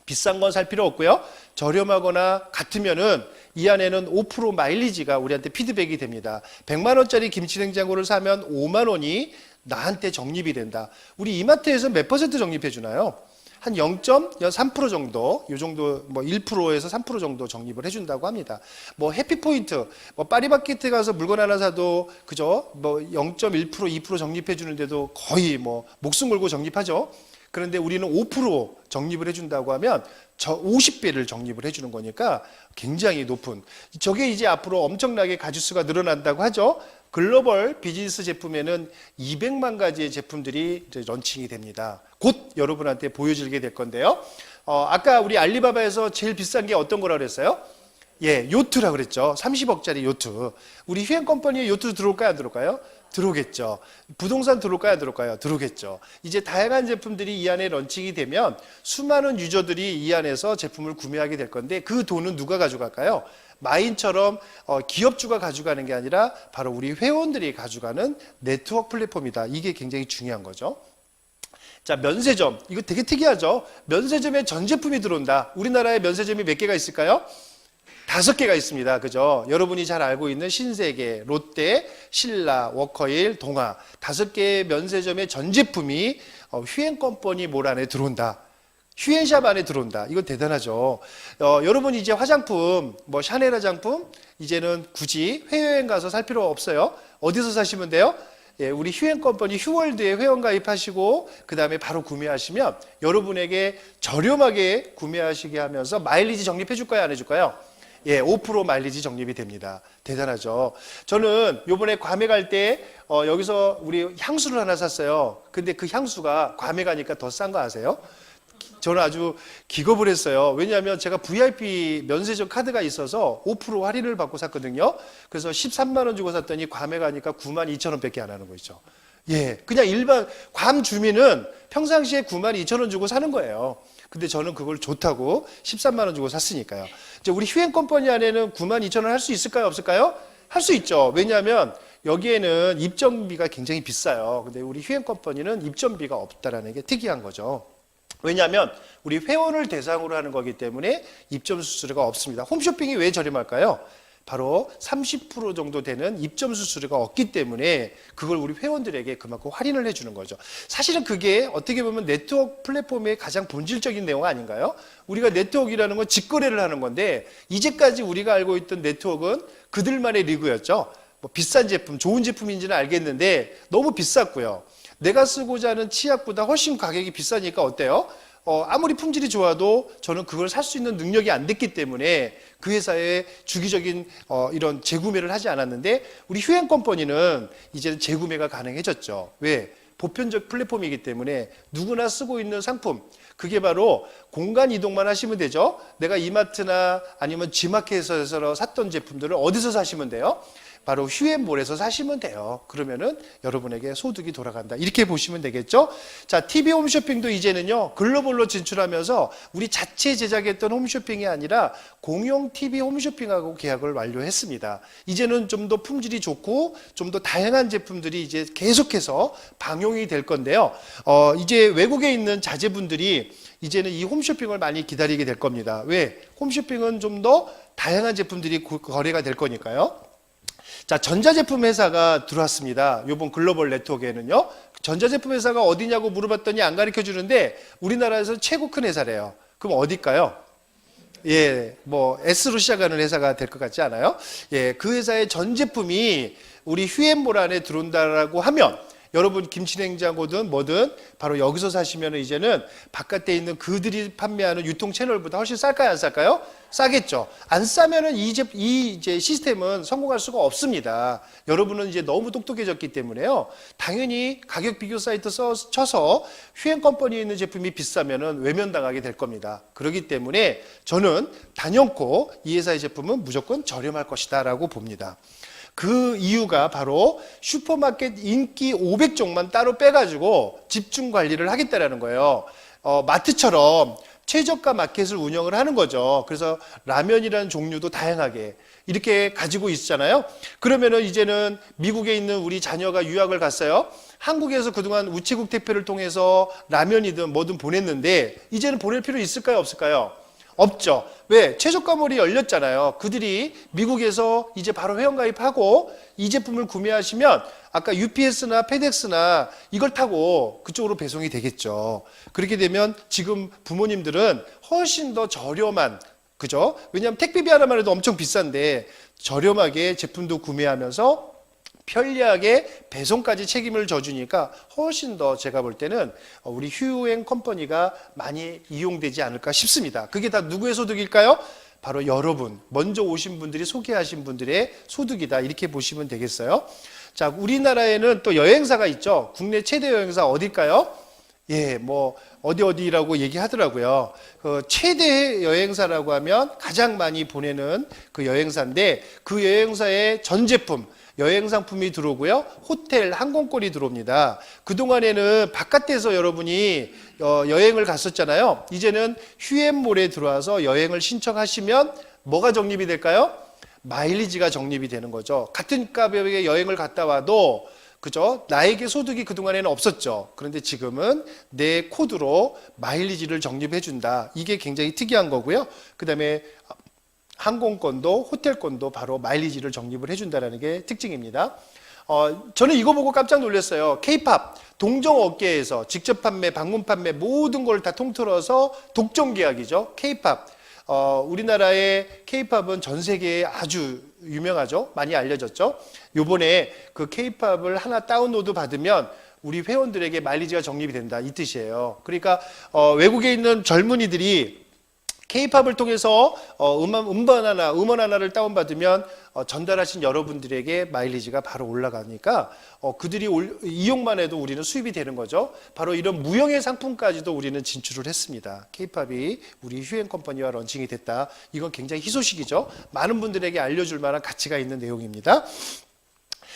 비싼 건 살 필요 없고요. 저렴하거나 같으면은 이 안에는 5% 마일리지가 우리한테 피드백이 됩니다. 100만 원짜리 김치냉장고를 사면 5만 원이 나한테 적립이 된다. 우리 이마트에서 몇 퍼센트 적립해 주나요? 한 0.3% 정도, 요 정도, 뭐 1%에서 3% 정도 적립을 해준다고 합니다. 뭐 해피포인트, 뭐 파리마켓에 가서 물건 하나 사도 그죠? 뭐 0.1%, 2% 적립해 주는데도 거의 뭐 목숨 걸고 적립하죠. 그런데 우리는 5% 적립을 해준다고 하면 저 50배를 적립을 해주는 거니까 굉장히 높은, 저게 이제 앞으로 엄청나게 가짓수가 늘어난다고 하죠. 글로벌 비즈니스 제품에는 200만 가지의 제품들이 이제 런칭이 됩니다. 곧 여러분한테 보여지게 될 건데요. 아까 우리 알리바바에서 제일 비싼 게 어떤 거라고 그랬어요? 예, 요트라고 그랬죠. 30억짜리 요트. 우리 휴행컴퍼니에 요트 들어올까요? 안 들어올까요? 들어오겠죠. 부동산 들어올까요? 안 들어올까요? 들어오겠죠. 이제 다양한 제품들이 이 안에 런칭이 되면 수많은 유저들이 이 안에서 제품을 구매하게 될 건데 그 돈은 누가 가져갈까요? 마인처럼 기업주가 가져가는 게 아니라 바로 우리 회원들이 가져가는 네트워크 플랫폼이다. 이게 굉장히 중요한 거죠. 자, 면세점. 이거 되게 특이하죠? 면세점에 전 제품이 들어온다. 우리나라에 면세점이 몇 개가 있을까요? 5개가 있습니다. 그죠? 여러분이 잘 알고 있는 신세계, 롯데, 신라, 워커힐, 동아 5개의 면세점의 전 제품이 휴행컴퍼니 몰 안에 들어온다. 휴행샵 안에 들어온다. 이건 대단하죠. 여러분이 이제 화장품, 뭐 샤넬 화장품 이제는 굳이 해외여행 가서 살 필요 없어요. 어디서 사시면 돼요? 예, 우리 휴행컴퍼니 휴월드에 회원 가입하시고 그 다음에 바로 구매하시면 여러분에게 저렴하게 구매하시게 하면서 마일리지 적립해 줄까요? 안 해줄까요? 예, 5% 마일리지 적립이 됩니다. 대단하죠. 저는 요번에 괌에 갈 때 여기서 우리 향수를 하나 샀어요. 근데 그 향수가 괌에 가니까 더 싼 거 아세요? 저는 아주 기겁을 했어요. 왜냐하면 제가 VIP 면세점 카드가 있어서 5% 할인을 받고 샀거든요. 그래서 13만 원 주고 샀더니 괌에 가니까 9만 2천 원밖에 안 하는 거 있죠. 예, 그냥 일반 괌 주민은 평상시에 9만 2천 원 주고 사는 거예요. 근데 저는 그걸 좋다고 13만 원 주고 샀으니까요. 이제 우리 휴행컴퍼니 안에는 9만 2천 원 할 수 있을까요? 없을까요? 할 수 있죠. 왜냐하면 여기에는 입점비가 굉장히 비싸요. 근데 우리 휴행컴퍼니는 입점비가 없다라는 게 특이한 거죠. 왜냐하면 우리 회원을 대상으로 하는 거기 때문에 입점 수수료가 없습니다. 홈쇼핑이 왜 저렴할까요? 바로 30% 정도 되는 입점 수수료가 없기 때문에 그걸 우리 회원들에게 그만큼 할인을 해주는 거죠. 사실은 그게 어떻게 보면 네트워크 플랫폼의 가장 본질적인 내용 아닌가요? 우리가 네트워크라는 건 직거래를 하는 건데 이제까지 우리가 알고 있던 네트워크는 그들만의 리그였죠. 뭐 비싼 제품, 좋은 제품인지는 알겠는데 너무 비쌌고요. 내가 쓰고자 하는 치약보다 훨씬 가격이 비싸니까 어때요? 아무리 품질이 좋아도 저는 그걸 살 수 있는 능력이 안 됐기 때문에 그 회사에 주기적인 이런 재구매를 하지 않았는데 우리 휴행컴퍼니는 이제는 재구매가 가능해졌죠. 왜? 보편적 플랫폼이기 때문에 누구나 쓰고 있는 상품, 그게 바로 공간 이동만 하시면 되죠. 내가 이마트나 아니면 G마켓에서 샀던 제품들을 어디서 사시면 돼요? 바로 휴앤몰에서 사시면 돼요. 그러면은 여러분에게 소득이 돌아간다. 이렇게 보시면 되겠죠? 자, TV 홈쇼핑도 이제는요, 글로벌로 진출하면서 우리 자체 제작했던 홈쇼핑이 아니라 공용 TV 홈쇼핑하고 계약을 완료했습니다. 이제는 좀 더 품질이 좋고 좀 더 다양한 제품들이 이제 계속해서 방영이 될 건데요. 이제 외국에 있는 자제분들이 이제는 이 홈쇼핑을 많이 기다리게 될 겁니다. 왜? 홈쇼핑은 좀 더 다양한 제품들이 거래가 될 거니까요. 자, 전자제품 회사가 들어왔습니다. 이번 글로벌 네트워크에는요. 전자제품 회사가 어디냐고 물어봤더니 안 가르쳐 주는데 우리나라에서 최고 큰 회사래요. 그럼 어딜까요? 예, 뭐 S로 시작하는 회사가 될 것 같지 않아요? 예, 그 회사의 전 제품이 우리 휴앤몰 안에 들어온다라고 하면 여러분 김치냉장고든 뭐든 바로 여기서 사시면 이제는 바깥에 있는 그들이 판매하는 유통 채널보다 훨씬 쌀까요, 안 쌀까요? 싸겠죠. 안 싸면은 이 이제 시스템은 성공할 수가 없습니다. 여러분은 이제 너무 똑똑해졌기 때문에요. 당연히 가격 비교 사이트 쳐서 휴앤 컴퍼니에 있는 제품이 비싸면은 외면당하게 될 겁니다. 그렇기 때문에 저는 단연코 이 회사의 제품은 무조건 저렴할 것이다라고 봅니다. 그 이유가 바로 슈퍼마켓 인기 500종만 따로 빼가지고 집중 관리를 하겠다라는 거예요. 마트처럼 최저가 마켓을 운영을 하는 거죠. 그래서 라면이라는 종류도 다양하게 이렇게 가지고 있잖아요. 그러면은 이제는 미국에 있는 우리 자녀가 유학을 갔어요. 한국에서 그동안 우체국 택배를 통해서 라면이든 뭐든 보냈는데 이제는 보낼 필요 있을까요, 없을까요? 없죠. 왜? 최저가몰이 열렸잖아요. 그들이 미국에서 이제 바로 회원가입하고 이 제품을 구매하시면 아까 UPS나 페덱스나 이걸 타고 그쪽으로 배송이 되겠죠. 그렇게 되면 지금 부모님들은 훨씬 더 저렴한, 그죠? 왜냐하면 택배비 하나만 해도 엄청 비싼데 저렴하게 제품도 구매하면서 편리하게 배송까지 책임을 져주니까 훨씬 더 제가 볼 때는 우리 휴앤 컴퍼니가 많이 이용되지 않을까 싶습니다. 그게 다 누구의 소득일까요? 바로 여러분, 먼저 오신 분들이 소개하신 분들의 소득이다. 이렇게 보시면 되겠어요. 자, 우리나라에는 또 여행사가 있죠. 국내 최대 여행사 어딜까요? 예, 뭐 어디라고 얘기하더라고요. 그 최대 여행사라고 하면 가장 많이 보내는 그 여행사인데 그 여행사의 전 제품 여행 상품이 들어오고요. 호텔, 항공권이 들어옵니다. 그동안에는 바깥에서 여러분이 여행을 갔었잖아요. 이제는 휴앤몰에 들어와서 여행을 신청하시면 뭐가 적립이 될까요? 마일리지가 적립이 되는 거죠. 같은 가격에 여행을 갔다 와도 그죠? 나에게 소득이 그동안에는 없었죠. 그런데 지금은 내 코드로 마일리지를 적립해 준다. 이게 굉장히 특이한 거고요. 그 다음에 항공권도 호텔권도 바로 마일리지를 적립을 해준다는 게 특징입니다. 저는 이거 보고 깜짝 놀랐어요. K-팝 동종업계에서 직접 판매, 방문 판매 모든 걸 다 통틀어서 독점 계약이죠. K-팝. 우리나라의 K-팝은 전 세계에 아주 유명하죠. 많이 알려졌죠. 요번에 그 K-팝을 하나 다운로드 받으면 우리 회원들에게 마일리지가 적립이 된다. 이 뜻이에요. 그러니까 외국에 있는 젊은이들이 K-팝을 통해서 음원 하나를 다운받으면 전달하신 여러분들에게 마일리지가 바로 올라가니까 그들이 이용만 해도 우리는 수입이 되는 거죠. 바로 이런 무형의 상품까지도 우리는 진출을 했습니다. K-팝이 우리 휴앤 컴퍼니와 런칭이 됐다. 이건 굉장히 희소식이죠. 많은 분들에게 알려줄 만한 가치가 있는 내용입니다.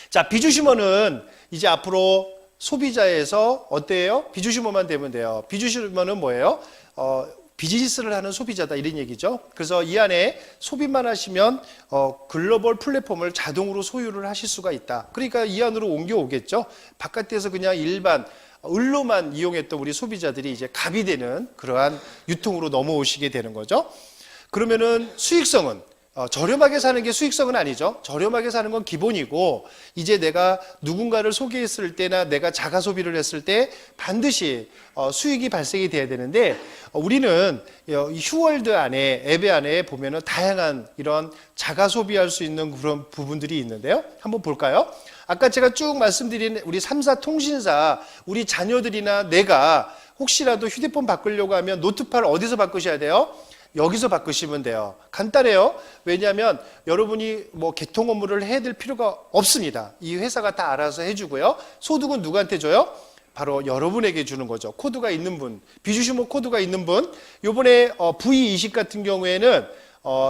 자, 비주슈머는 이제 앞으로 소비자에서 어때요? 비주슈머만 되면 돼요. 비주슈머는 뭐예요? 비즈니스를 하는 소비자다 이런 얘기죠. 그래서 이 안에 소비만 하시면 글로벌 플랫폼을 자동으로 소유를 하실 수가 있다. 그러니까 이 안으로 옮겨오겠죠. 바깥에서 그냥 일반 을로만 이용했던 우리 소비자들이 이제 갑이 되는 그러한 유통으로 넘어오시게 되는 거죠. 그러면은 수익성은 저렴하게 사는 게 수익성은 아니죠. 저렴하게 사는 건 기본이고 이제 내가 누군가를 소개했을 때나 내가 자가 소비를 했을 때 반드시 수익이 발생이 돼야 되는데 우리는 휴월드 안에 앱의 안에 보면은 다양한 이런 자가 소비할 수 있는 그런 부분들이 있는데요. 한번 볼까요? 아까 제가 쭉 말씀드린 우리 3사 통신사 우리 자녀들이나 내가 혹시라도 휴대폰 바꾸려고 하면 노트팔 어디서 바꾸셔야 돼요? 여기서 바꾸시면 돼요. 간단해요. 왜냐하면 여러분이 뭐 개통 업무를 해야 될 필요가 없습니다. 이 회사가 다 알아서 해주고요. 소득은 누구한테 줘요? 바로 여러분에게 주는 거죠. 코드가 있는 분, 비주슈머 코드가 있는 분. 요번에 V20 같은 경우에는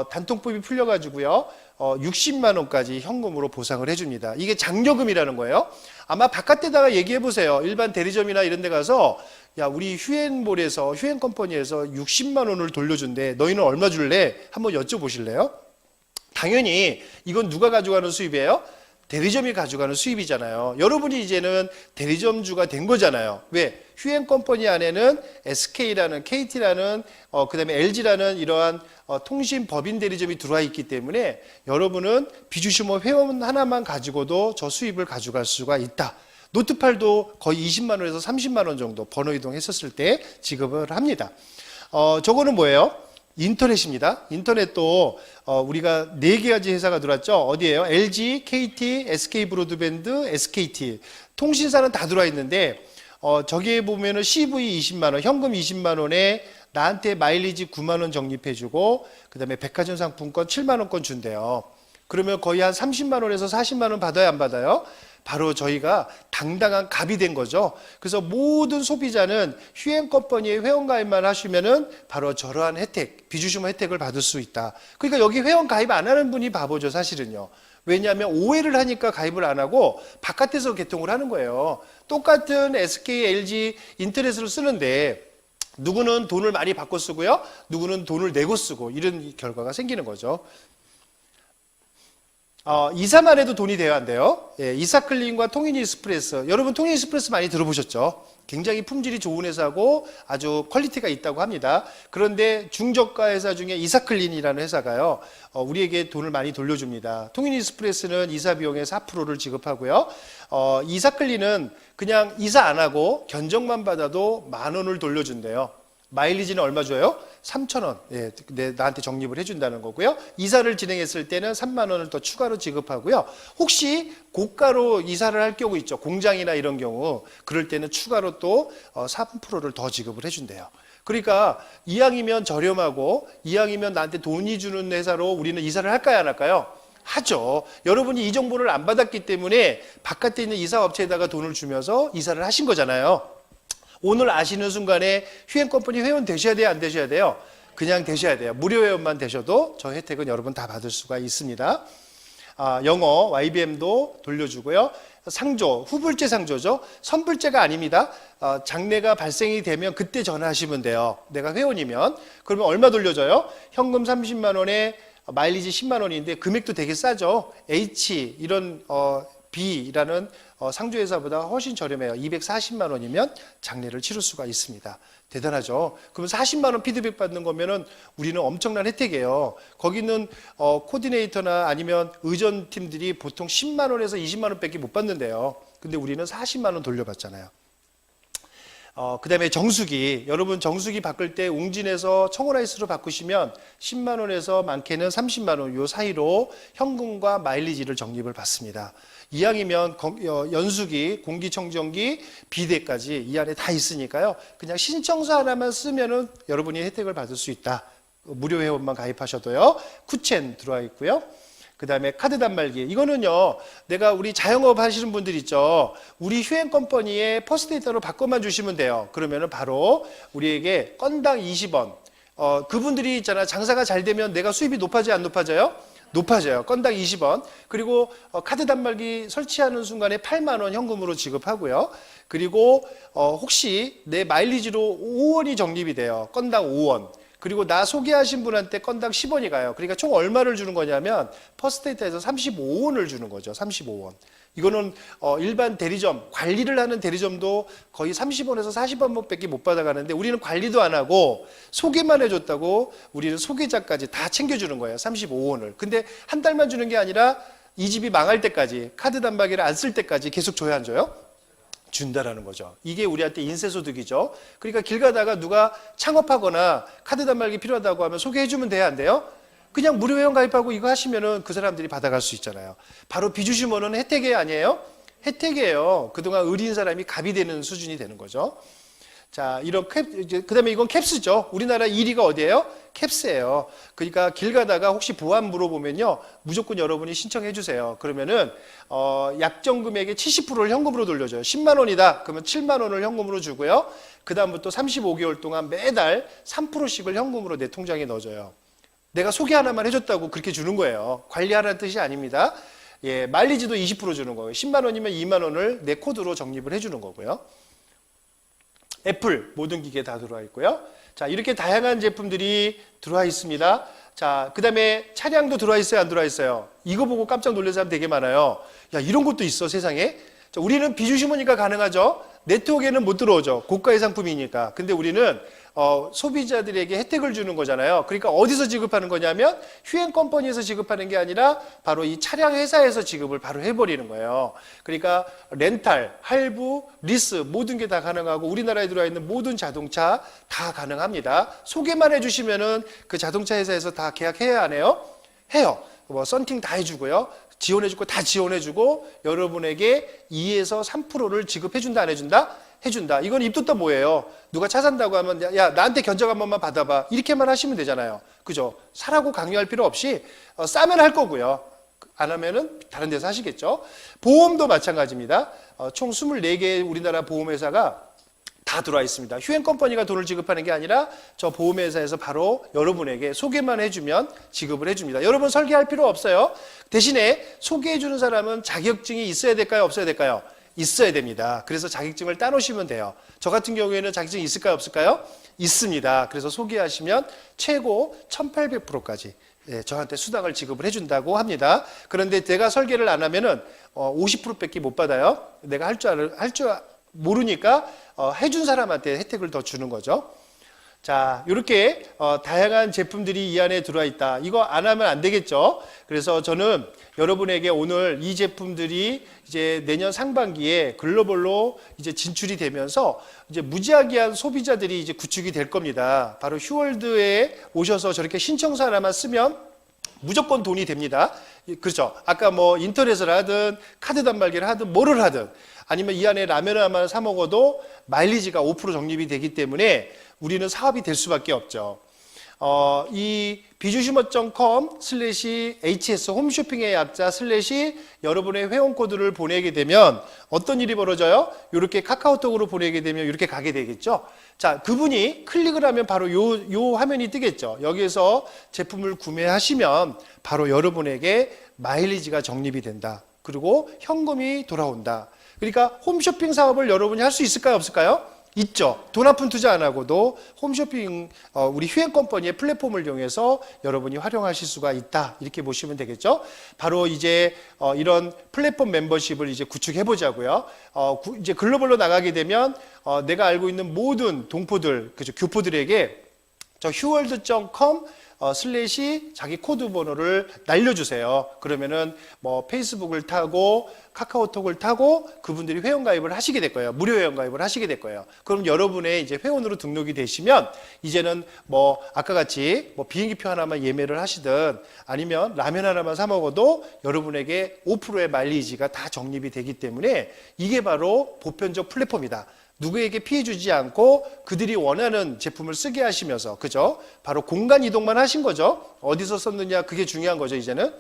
단통법이 풀려가지고요. 60만 원까지 현금으로 보상을 해줍니다. 이게 장려금이라는 거예요. 아마 바깥에다가 얘기해 보세요. 일반 대리점이나 이런 데 가서 야, 우리 휴엔몰에서, 휴엔컴퍼니에서 60만 원을 돌려준대. 너희는 얼마 줄래? 한번 여쭤보실래요? 당연히 이건 누가 가져가는 수입이에요? 대리점이 가져가는 수입이잖아요. 여러분이 이제는 대리점주가 된 거잖아요. 왜? 휴엔컴퍼니 안에는 SK라는, KT라는, 그 다음에 LG라는 이러한 통신 법인 대리점이 들어와 있기 때문에 여러분은 비주슈머 회원 하나만 가지고도 저 수입을 가져갈 수가 있다. 노트8도 거의 20만 원에서 30만 원 정도 번호 이동했었을 때 지급을 합니다. 저거는 뭐예요? 인터넷입니다. 인터넷도 우리가 4가지 회사가 들어왔죠. 어디예요? LG, KT, SK 브로드밴드, SKT. 통신사는 다 들어와 있는데 저기에 보면은 CV 20만 원, 현금 20만 원에 나한테 마일리지 9만 원 적립해주고 그다음에 백화점 상품권 7만 원권 준대요. 그러면 거의 한 30만 원에서 40만 원 받아야 안 받아요? 바로 저희가 당당한 갑이 된 거죠. 그래서 모든 소비자는 휴엔컴퍼니에 회원가입만 하시면은 바로 저러한 혜택, 비주슈머 혜택을 받을 수 있다. 그러니까 여기 회원가입 안 하는 분이 바보죠, 사실은요. 왜냐하면 오해를 하니까 가입을 안 하고 바깥에서 개통을 하는 거예요. 똑같은 SK, LG 인터넷을 쓰는데 누구는 돈을 많이 받고 쓰고요. 누구는 돈을 내고 쓰고 이런 결과가 생기는 거죠. 이사만 해도 돈이 돼야 한대요. 예, 이사클린과 통인이스프레스. 여러분 통인이스프레스 많이 들어보셨죠? 굉장히 품질이 좋은 회사고 아주 퀄리티가 있다고 합니다. 그런데 중저가 회사 중에 이사클린이라는 회사가요. 우리에게 돈을 많이 돌려줍니다. 통인이스프레스는 이사 비용의 4%를 지급하고요. 이사클린은 그냥 이사 안 하고 견적만 받아도 10,000원을 돌려준대요. 마일리지는 얼마 줘요? 3,000원. 예, 나한테 적립을 해준다는 거고요. 이사를 진행했을 때는 3만 원을 더 추가로 지급하고요. 혹시 고가로 이사를 할 경우 있죠. 공장이나 이런 경우. 그럴 때는 추가로 또 3%를 더 지급을 해준대요. 그러니까 이왕이면 저렴하고 이왕이면 나한테 돈이 주는 회사로 우리는 이사를 할까요, 안 할까요? 하죠. 여러분이 이 정보를 안 받았기 때문에 바깥에 있는 이사업체에다가 돈을 주면서 이사를 하신 거잖아요. 오늘 아시는 순간에 휴엔컴퍼니 회원 되셔야 돼요? 안 되셔야 돼요? 그냥 되셔야 돼요. 무료 회원만 되셔도 저 혜택은 여러분 다 받을 수가 있습니다. 영어, YBM도 돌려주고요. 상조, 후불제 상조죠. 선불제가 아닙니다. 장래가 발생이 되면 그때 전화하시면 돼요. 내가 회원이면. 그러면 얼마 돌려줘요? 현금 30만 원에 마일리지 10만 원인데 금액도 되게 싸죠. H 이런 B라는 상조회사보다 훨씬 저렴해요. 240만 원이면 장례를 치를 수가 있습니다. 대단하죠. 그럼 40만 원 피드백 받는 거면은 우리는 엄청난 혜택이에요. 거기는 코디네이터나 아니면 의전팀들이 보통 10만 원에서 20만 원밖에 못 받는데요. 근데 우리는 40만 원 돌려받잖아요. 그 다음에 정수기. 여러분 정수기 바꿀 때 웅진에서 청호라이스로 바꾸시면 10만 원에서 많게는 30만 원 요 사이로 현금과 마일리지를 적립을 받습니다. 이왕이면 연수기, 공기청정기, 비대까지 이 안에 다 있으니까요. 그냥 신청서 하나만 쓰면은 여러분이 혜택을 받을 수 있다. 무료 회원만 가입하셔도요. 쿠첸 들어와 있고요. 그 다음에 카드 단말기. 이거는요, 내가 우리 자영업 하시는 분들 있죠. 우리 휴엔컴퍼니에 퍼스데이터로 바꿔만 주시면 돼요. 그러면은 바로 우리에게 건당 20원. 그분들이 있잖아. 장사가 잘 되면 내가 수입이 높아져요? 안 높아져요? 높아져요. 건당 20원. 그리고 카드 단말기 설치하는 순간에 8만 원 현금으로 지급하고요. 그리고 혹시 내 마일리지로 5원이 적립이 돼요. 건당 5원. 그리고 나 소개하신 분한테 건당 10원이 가요. 그러니까 총 얼마를 주는 거냐면 퍼스데이터에서 35원을 주는 거죠. 35원. 이거는 일반 대리점, 관리를 하는 대리점도 거의 30원에서 40원밖에 못 받아가는데 우리는 관리도 안 하고 소개만 해줬다고 우리는 소개자까지 다 챙겨주는 거예요. 35원을. 근데 한 달만 주는 게 아니라 이 집이 망할 때까지 카드 단말기를 안 쓸 때까지 계속 줘야 안 줘요? 준다라는 거죠. 이게 우리한테 인세소득이죠. 그러니까 길 가다가 누가 창업하거나 카드 단말기 필요하다고 하면 소개해주면 돼야 안 돼요? 그냥 무료 회원 가입하고 이거 하시면은 그 사람들이 받아갈 수 있잖아요. 바로 비주시모는 혜택이 아니에요? 혜택이에요. 그동안 의리인 사람이 갑이 되는 수준이 되는 거죠. 자, 이런 그 다음에 이건 캡스죠. 우리나라 1위가 어디예요? 캡스예요. 그러니까 길 가다가 혹시 보안 물어보면요. 무조건 여러분이 신청해 주세요. 그러면은, 약정 금액의 70%를 현금으로 돌려줘요. 10만 원이다. 그러면 7만 원을 현금으로 주고요. 그 다음부터 35개월 동안 매달 3%씩을 현금으로 내 통장에 넣어줘요. 내가 소개 하나만 해줬다고 그렇게 주는 거예요. 관리하라는 뜻이 아닙니다. 예, 마일리지도 20% 주는 거예요. 10만 원이면 2만 원을 내 코드로 적립을 해주는 거고요. 애플 모든 기계에 다 들어와 있고요. 자, 이렇게 다양한 제품들이 들어와 있습니다. 자, 그 다음에 차량도 들어와 있어요, 안 들어와 있어요? 이거 보고 깜짝 놀란 사람 되게 많아요. 야, 이런 것도 있어, 세상에. 자, 우리는 비주시모니까 가능하죠. 네트워크에는 못 들어오죠. 고가의 상품이니까. 근데 우리는 소비자들에게 혜택을 주는 거잖아요. 그러니까 어디서 지급하는 거냐면 휴행 컴퍼니에서 지급하는 게 아니라 바로 이 차량 회사에서 지급을 바로 해버리는 거예요. 그러니까 렌탈, 할부, 리스 모든 게 다 가능하고 우리나라에 들어와 있는 모든 자동차 다 가능합니다. 소개만 해주시면은 그 자동차 회사에서 다 계약해야 하네요. 해요. 뭐 썬팅 다 해주고요. 지원해주고 다 지원해주고 여러분에게 2에서 3%를 지급해준다 안 해준다? 해준다. 이건 입덧도 뭐예요? 누가 차 산다고 하면 야 나한테 견적 한 번만 받아봐. 이렇게만 하시면 되잖아요. 그죠? 사라고 강요할 필요 없이 싸면 할 거고요. 안 하면은 다른 데서 하시겠죠. 보험도 마찬가지입니다. 총 24개의 우리나라 보험회사가 다 들어와 있습니다. 휴행 컴퍼니가 돈을 지급하는 게 아니라 저 보험회사에서 바로 여러분에게 소개만 해주면 지급을 해줍니다. 여러분 설계할 필요 없어요. 대신에 소개해주는 사람은 자격증이 있어야 될까요? 없어야 될까요? 있어야 됩니다. 그래서 자격증을 따놓으시면 돼요. 저 같은 경우에는 자격증이 있을까요? 없을까요? 있습니다. 그래서 소개하시면 최고 1800%까지 저한테 수당을 지급을 해준다고 합니다. 그런데 내가 설계를 안 하면은 50%밖에 못 받아요. 내가 할 줄 모르니까 해준 사람한테 혜택을 더 주는 거죠. 자, 이렇게 다양한 제품들이 이 안에 들어와 있다. 이거 안 하면 안 되겠죠. 그래서 저는 여러분에게 오늘 이 제품들이 이제 내년 상반기에 글로벌로 이제 진출이 되면서 이제 무지하게한 소비자들이 이제 구축이 될 겁니다. 바로 휴월드에 오셔서 저렇게 신청서 하나만 쓰면 무조건 돈이 됩니다. 그렇죠. 아까 뭐 인터넷을 하든 카드 단말기를 하든 뭐를 하든 아니면 이 안에 라면을 하나 사 먹어도 마일리지가 5% 적립이 되기 때문에 우리는 사업이 될 수밖에 없죠. 이 비주시머.com/hs 홈쇼핑의 약자 슬래시 여러분의 회원 코드를 보내게 되면 어떤 일이 벌어져요? 이렇게 카카오톡으로 보내게 되면 이렇게 가게 되겠죠. 자, 그분이 클릭을 하면 바로 요 화면이 뜨겠죠. 여기에서 제품을 구매하시면 바로 여러분에게 마일리지가 적립이 된다. 그리고 현금이 돌아온다. 그러니까 홈쇼핑 사업을 여러분이 할 수 있을까요? 없을까요? 있죠. 돈 한 푼 투자 안 하고도 홈쇼핑 우리 휴행 컴퍼니의 플랫폼을 이용해서 여러분이 활용하실 수가 있다. 이렇게 보시면 되겠죠. 바로 이제 이런 플랫폼 멤버십을 이제 구축해 보자고요. 이제 글로벌로 나가게 되면 내가 알고 있는 모든 동포들, 그죠, 교포들에게 저 휴월드.com 슬래시 자기 코드 번호를 날려주세요. 그러면은 뭐 페이스북을 타고 카카오톡을 타고 그분들이 회원가입을 하시게 될 거예요. 무료 회원가입을 하시게 될 거예요. 그럼 여러분의 이제 회원으로 등록이 되시면 이제는 뭐 아까 같이 뭐 비행기표 하나만 예매를 하시든 아니면 라면 하나만 사 먹어도 여러분에게 5%의 마일리지가 다 적립이 되기 때문에 이게 바로 보편적 플랫폼이다. 누구에게 피해 주지 않고 그들이 원하는 제품을 쓰게 하시면서, 그죠? 바로 공간 이동만 하신 거죠. 어디서 썼느냐, 그게 중요한 거죠, 이제는.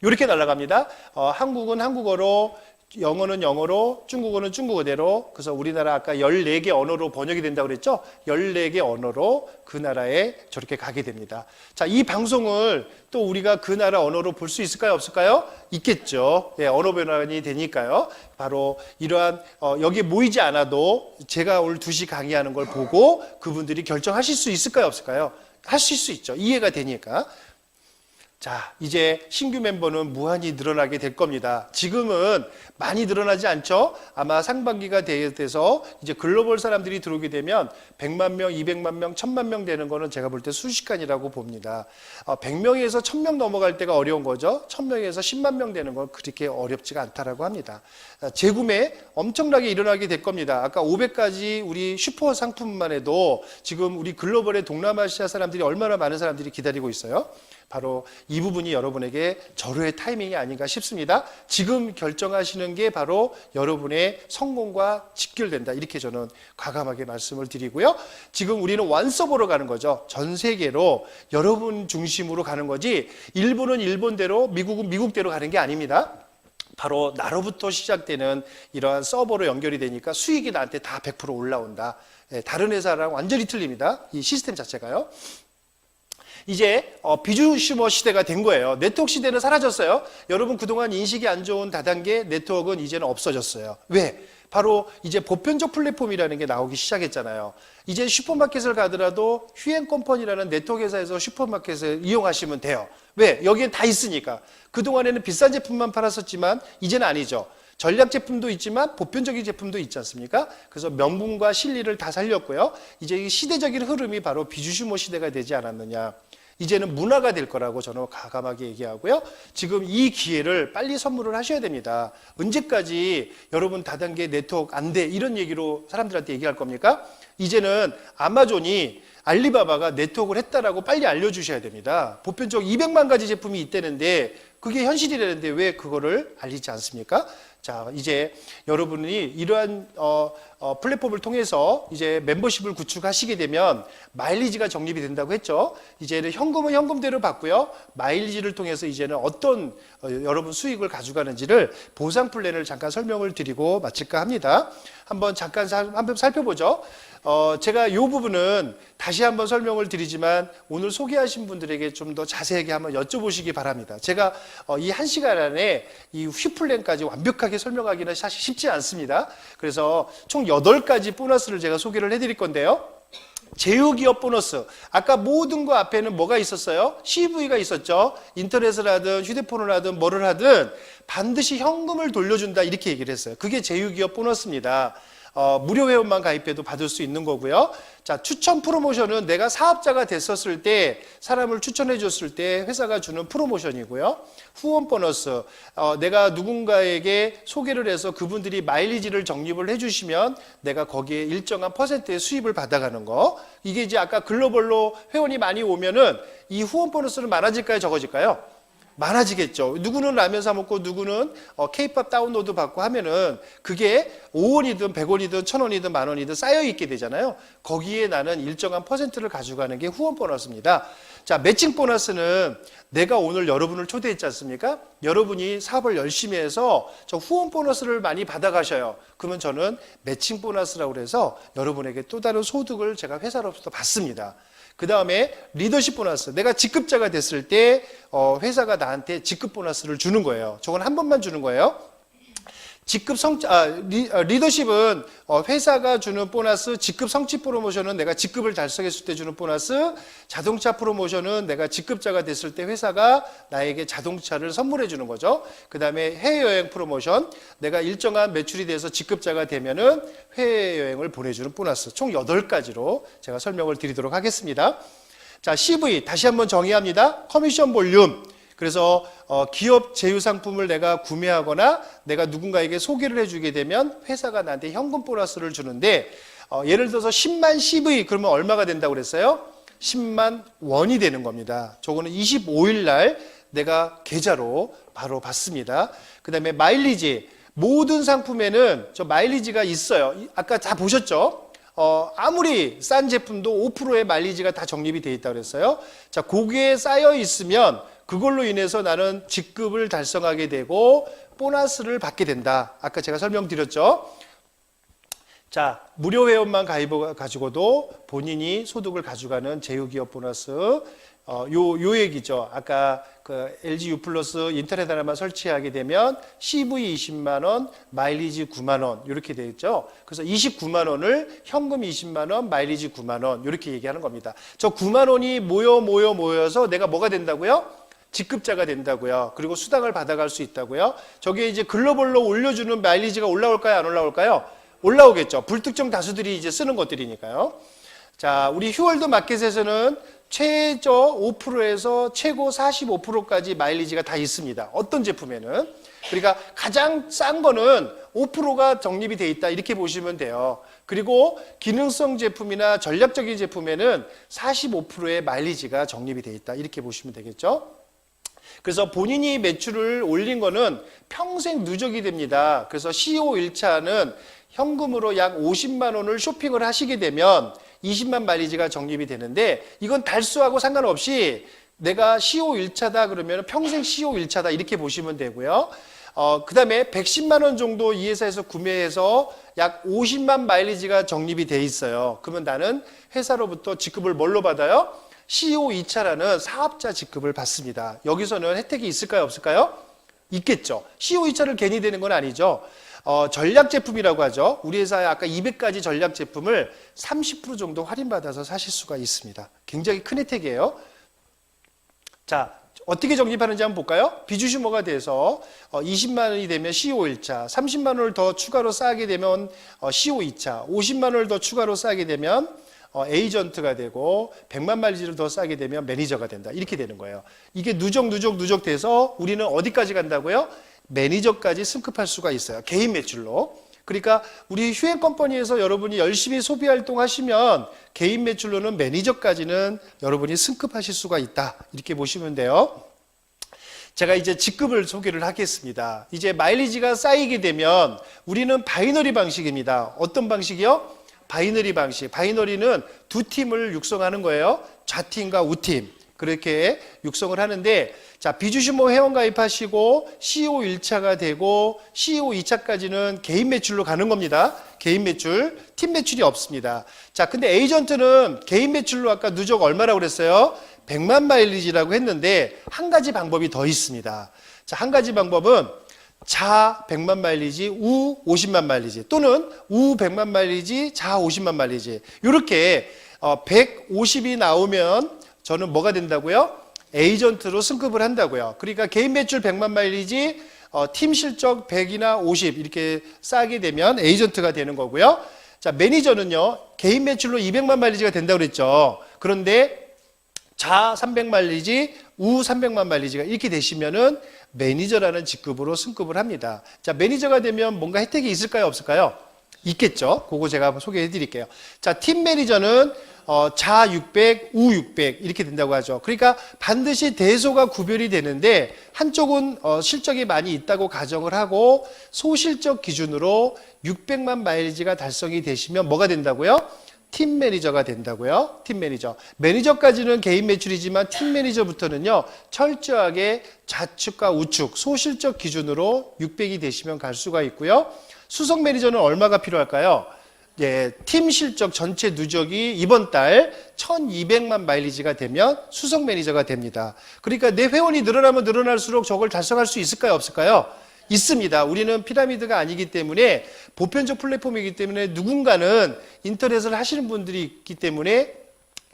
이렇게 날아갑니다. 한국은 한국어로, 영어는 영어로, 중국어는 중국어대로. 그래서 우리나라 아까 14개 언어로 번역이 된다고 그랬죠? 14개 언어로 그 나라에 저렇게 가게 됩니다. 자, 이 방송을 또 우리가 그 나라 언어로 볼 수 있을까요? 없을까요? 있겠죠. 예, 언어 변환이 되니까요. 바로 이러한 여기에 모이지 않아도 제가 오늘 2시 강의하는 걸 보고 그분들이 결정하실 수 있을까요? 없을까요? 하실 수 있죠. 이해가 되니까. 자, 이제 신규 멤버는 무한히 늘어나게 될 겁니다. 지금은 많이 늘어나지 않죠? 아마 상반기가 돼서 이제 글로벌 사람들이 들어오게 되면 100만 명, 200만 명, 1000만 명 되는 거는 제가 볼 때 순식간이라고 봅니다. 100명에서 1000명 넘어갈 때가 어려운 거죠. 1000명에서 10만 명 되는 건 그렇게 어렵지가 않다라고 합니다. 재구매 엄청나게 일어나게 될 겁니다. 아까 500가지 우리 슈퍼 상품만 해도 지금 우리 글로벌의 동남아시아 사람들이 얼마나 많은 사람들이 기다리고 있어요. 바로 이 부분이 여러분에게 절호의 타이밍이 아닌가 싶습니다. 지금 결정하시는 게 바로 여러분의 성공과 직결된다. 이렇게 저는 과감하게 말씀을 드리고요. 지금 우리는 완서버로 가는 거죠. 전 세계로 여러분 중심으로 가는 거지 일본은 일본대로 미국은 미국대로 가는 게 아닙니다. 바로 나로부터 시작되는 이러한 서버로 연결이 되니까 수익이 나한테 다 100% 올라온다. 다른 회사랑 완전히 틀립니다. 이 시스템 자체가요. 이제 비주슈머 시대가 된 거예요. 네트워크 시대는 사라졌어요. 여러분 그동안 인식이 안 좋은 다단계 네트워크는 이제는 없어졌어요. 왜? 바로 이제 보편적 플랫폼이라는 게 나오기 시작했잖아요. 이제 슈퍼마켓을 가더라도 휴앤컴퍼니라는 네트워크 회사에서 슈퍼마켓을 이용하시면 돼요. 왜? 여기엔 다 있으니까. 그동안에는 비싼 제품만 팔았었지만 이제는 아니죠. 전략 제품도 있지만 보편적인 제품도 있지 않습니까? 그래서 명분과 실리를 다 살렸고요. 이제 이 시대적인 흐름이 바로 비주슈머 시대가 되지 않았느냐. 이제는 문화가 될 거라고 저는 과감하게 얘기하고요. 지금 이 기회를 빨리 선물을 하셔야 됩니다. 언제까지 여러분 다단계 네트워크 안 돼 이런 얘기로 사람들한테 얘기할 겁니까? 이제는 아마존이 알리바바가 네트워크를 했다라고 빨리 알려주셔야 됩니다. 보편적 200만 가지 제품이 있다는데 그게 현실이라는데 왜 그거를 알리지 않습니까? 자, 이제 여러분이 이러한 플랫폼을 통해서 이제 멤버십을 구축하시게 되면 마일리지가 적립이 된다고 했죠. 이제는 현금은 현금대로 받고요. 마일리지를 통해서 이제는 어떤 여러분 수익을 가져가는지를 보상 플랜을 잠깐 설명을 드리고 마칠까 합니다. 한번 잠깐 한번 살펴보죠. 제가 이 부분은 다시 한번 설명을 드리지만 오늘 소개하신 분들에게 좀 더 자세하게 한번 여쭤보시기 바랍니다. 제가 이 1시간 안에 이 휘플랜까지 완벽하게 설명하기는 사실 쉽지 않습니다. 그래서 총 8가지 보너스를 제가 소개를 해드릴 건데요. 제휴기업 보너스. 아까 모든 거 앞에는 뭐가 있었어요? CV가 있었죠. 인터넷을 하든 휴대폰을 하든 뭐를 하든 반드시 현금을 돌려준다 이렇게 얘기를 했어요. 그게 제휴기업 보너스입니다. 무료 회원만 가입해도 받을 수 있는 거고요. 자, 추천 프로모션은 내가 사업자가 됐었을 때 사람을 추천해 줬을 때 회사가 주는 프로모션이고요. 후원 보너스, 내가 누군가에게 소개를 해서 그분들이 마일리지를 적립을 해주시면 내가 거기에 일정한 퍼센트의 수입을 받아가는 거. 이게 이제 아까 글로벌로 회원이 많이 오면은 이 후원 보너스는 많아질까요, 적어질까요? 많아지겠죠. 누구는 라면 사 먹고 누구는 K-팝 다운로드 받고 하면은 그게 5원이든 100원이든 1000원이든 만원이든 쌓여 있게 되잖아요. 거기에 나는 일정한 퍼센트를 가져가는 게 후원 보너스입니다. 자, 매칭 보너스는 내가 오늘 여러분을 초대했지 않습니까? 여러분이 사업을 열심히 해서 저 후원 보너스를 많이 받아가셔요. 그러면 저는 매칭 보너스라고 해서 여러분에게 또 다른 소득을 제가 회사로부터 받습니다. 그 다음에 리더십 보너스. 내가 직급자가 됐을 때 회사가 나한테 직급 보너스를 주는 거예요. 저건 한 번만 주는 거예요. 리더십은 회사가 주는 보너스, 직급 성취 프로모션은 내가 직급을 달성했을 때 주는 보너스, 자동차 프로모션은 내가 직급자가 됐을 때 회사가 나에게 자동차를 선물해 주는 거죠. 그 다음에 해외여행 프로모션, 내가 일정한 매출이 돼서 직급자가 되면은 해외여행을 보내주는 보너스. 총 8가지로 제가 설명을 드리도록 하겠습니다. 자, CV 다시 한번 정의합니다. 커미션 볼륨. 그래서 기업 제휴 상품을 내가 구매하거나 내가 누군가에게 소개를 해주게 되면 회사가 나한테 현금 보너스를 주는데 예를 들어서 10만 CV 그러면 얼마가 된다고 그랬어요? 10만 원이 되는 겁니다. 저거는 25일 날 내가 계좌로 바로 받습니다. 그 다음에 마일리지. 모든 상품에는 저 마일리지가 있어요. 아까 다 보셨죠? 아무리 싼 제품도 5%의 마일리지가 다 적립이 돼 있다고 그랬어요. 자, 고기에 쌓여 있으면 그걸로 인해서 나는 직급을 달성하게 되고 보너스를 받게 된다. 아까 제가 설명드렸죠. 자, 무료 회원만 가입해 가지고도 본인이 소득을 가져가는 제휴기업 보너스. 요 얘기죠. 아까 그 LG U 플러스 인터넷 하나만 설치하게 되면 CV 20만 원, 마일리지 9만 원 이렇게 되어 있죠. 그래서 29만 원을 현금 20만 원, 마일리지 9만 원 이렇게 얘기하는 겁니다. 저 9만 원이 모여서 내가 뭐가 된다고요? 직급자가 된다고요. 그리고 수당을 받아갈 수 있다고요. 저게 이제 글로벌로 올려주는 마일리지가 올라올까요? 안 올라올까요? 올라오겠죠. 불특정 다수들이 이제 쓰는 것들이니까요. 자, 우리 휴월드 마켓에서는 최저 5%에서 최고 45%까지 마일리지가 다 있습니다. 어떤 제품에는. 그러니까 가장 싼 거는 5%가 적립이 돼 있다 이렇게 보시면 돼요. 그리고 기능성 제품이나 전략적인 제품에는 45%의 마일리지가 적립이 돼 있다 이렇게 보시면 되겠죠. 그래서 본인이 매출을 올린 거는 평생 누적이 됩니다. 그래서 CO 1차는 현금으로 약 50만 원을 쇼핑을 하시게 되면 20만 마일리지가 적립이 되는데 이건 달수하고 상관없이 내가 CO 1차다 그러면 평생 CO 1차다 이렇게 보시면 되고요. 그 다음에 110만 원 정도 이 회사에서 구매해서 약 50만 마일리지가 적립이 돼 있어요. 그러면 나는 회사로부터 직급을 뭘로 받아요? CO2차라는 사업자 직급을 받습니다. 여기서는 혜택이 있을까요, 없을까요? 있겠죠. CO2차를 괜히 되는 건 아니죠. 전략 제품이라고 하죠. 우리 회사에 아까 200가지 전략 제품을 30% 정도 할인받아서 사실 수가 있습니다. 굉장히 큰 혜택이에요. 자, 어떻게 적립하는지 한번 볼까요? 비주슈머가 돼서 20만 원이 되면 CO1차, 30만 원을 더 추가로 쌓게 되면 CO2차, 50만 원을 더 추가로 쌓게 되면 에이전트가 되고 100만 마일리지를 더 싸게 되면 매니저가 된다. 이렇게 되는 거예요. 이게 누적 돼서 우리는 어디까지 간다고요? 매니저까지 승급할 수가 있어요. 개인 매출로. 그러니까 우리 휴행 컴퍼니에서 여러분이 열심히 소비 활동하시면 개인 매출로는 매니저까지는 여러분이 승급하실 수가 있다. 이렇게 보시면 돼요. 제가 이제 직급을 소개를 하겠습니다. 이제 마일리지가 쌓이게 되면 우리는 바이너리 방식입니다. 어떤 방식이요? 바이너리 방식. 바이너리는 두 팀을 육성하는 거예요. 좌팀과 우팀. 그렇게 육성을 하는데, 자, 비주슈머 회원 가입하시고 CO 1차가 되고 CO 2차까지는 개인 매출로 가는 겁니다. 개인 매출, 팀 매출이 없습니다. 자, 근데 에이전트는 개인 매출로 아까 누적 얼마라고 그랬어요? 100만 마일리지라고 했는데 한 가지 방법이 더 있습니다. 자, 한 가지 방법은 자 100만 마일리지, 우 50만 마일리지, 또는 우 100만 마일리지, 자 50만 마일리지. 이렇게 150이 나오면 저는 뭐가 된다고요? 에이전트로 승급을 한다고요. 그러니까 개인 매출 100만 마일리지, 팀 실적 100이나 50 이렇게 쌓게 되면 에이전트가 되는 거고요. 자, 매니저는요, 개인 매출로 200만 마일리지가 된다고 그랬죠. 그런데 자 300 마일리지, 우 300만 마일리지가 이렇게 되시면은 매니저라는 직급으로 승급을 합니다. 자, 매니저가 되면 뭔가 혜택이 있을까요, 없을까요? 있겠죠. 그거 제가 소개해 드릴게요. 자, 팀 매니저는 자 600, 우 600 이렇게 된다고 하죠. 그러니까 반드시 대소가 구별이 되는데 한쪽은 실적이 많이 있다고 가정을 하고 소실적 기준으로 600만 마일리지가 달성이 되시면 뭐가 된다고요? 팀 매니저가 된다고요. 팀 매니저. 매니저까지는 개인 매출이지만 팀 매니저부터는요, 철저하게 좌측과 우측, 소실적 기준으로 600이 되시면 갈 수가 있고요. 수석 매니저는 얼마가 필요할까요? 예, 팀 실적 전체 누적이 이번 달 1200만 마일리지가 되면 수석 매니저가 됩니다. 그러니까 내 회원이 늘어나면 늘어날수록 저걸 달성할 수 있을까요? 없을까요? 있습니다. 우리는 피라미드가 아니기 때문에 보편적 플랫폼이기 때문에 누군가는 인터넷을 하시는 분들이 있기 때문에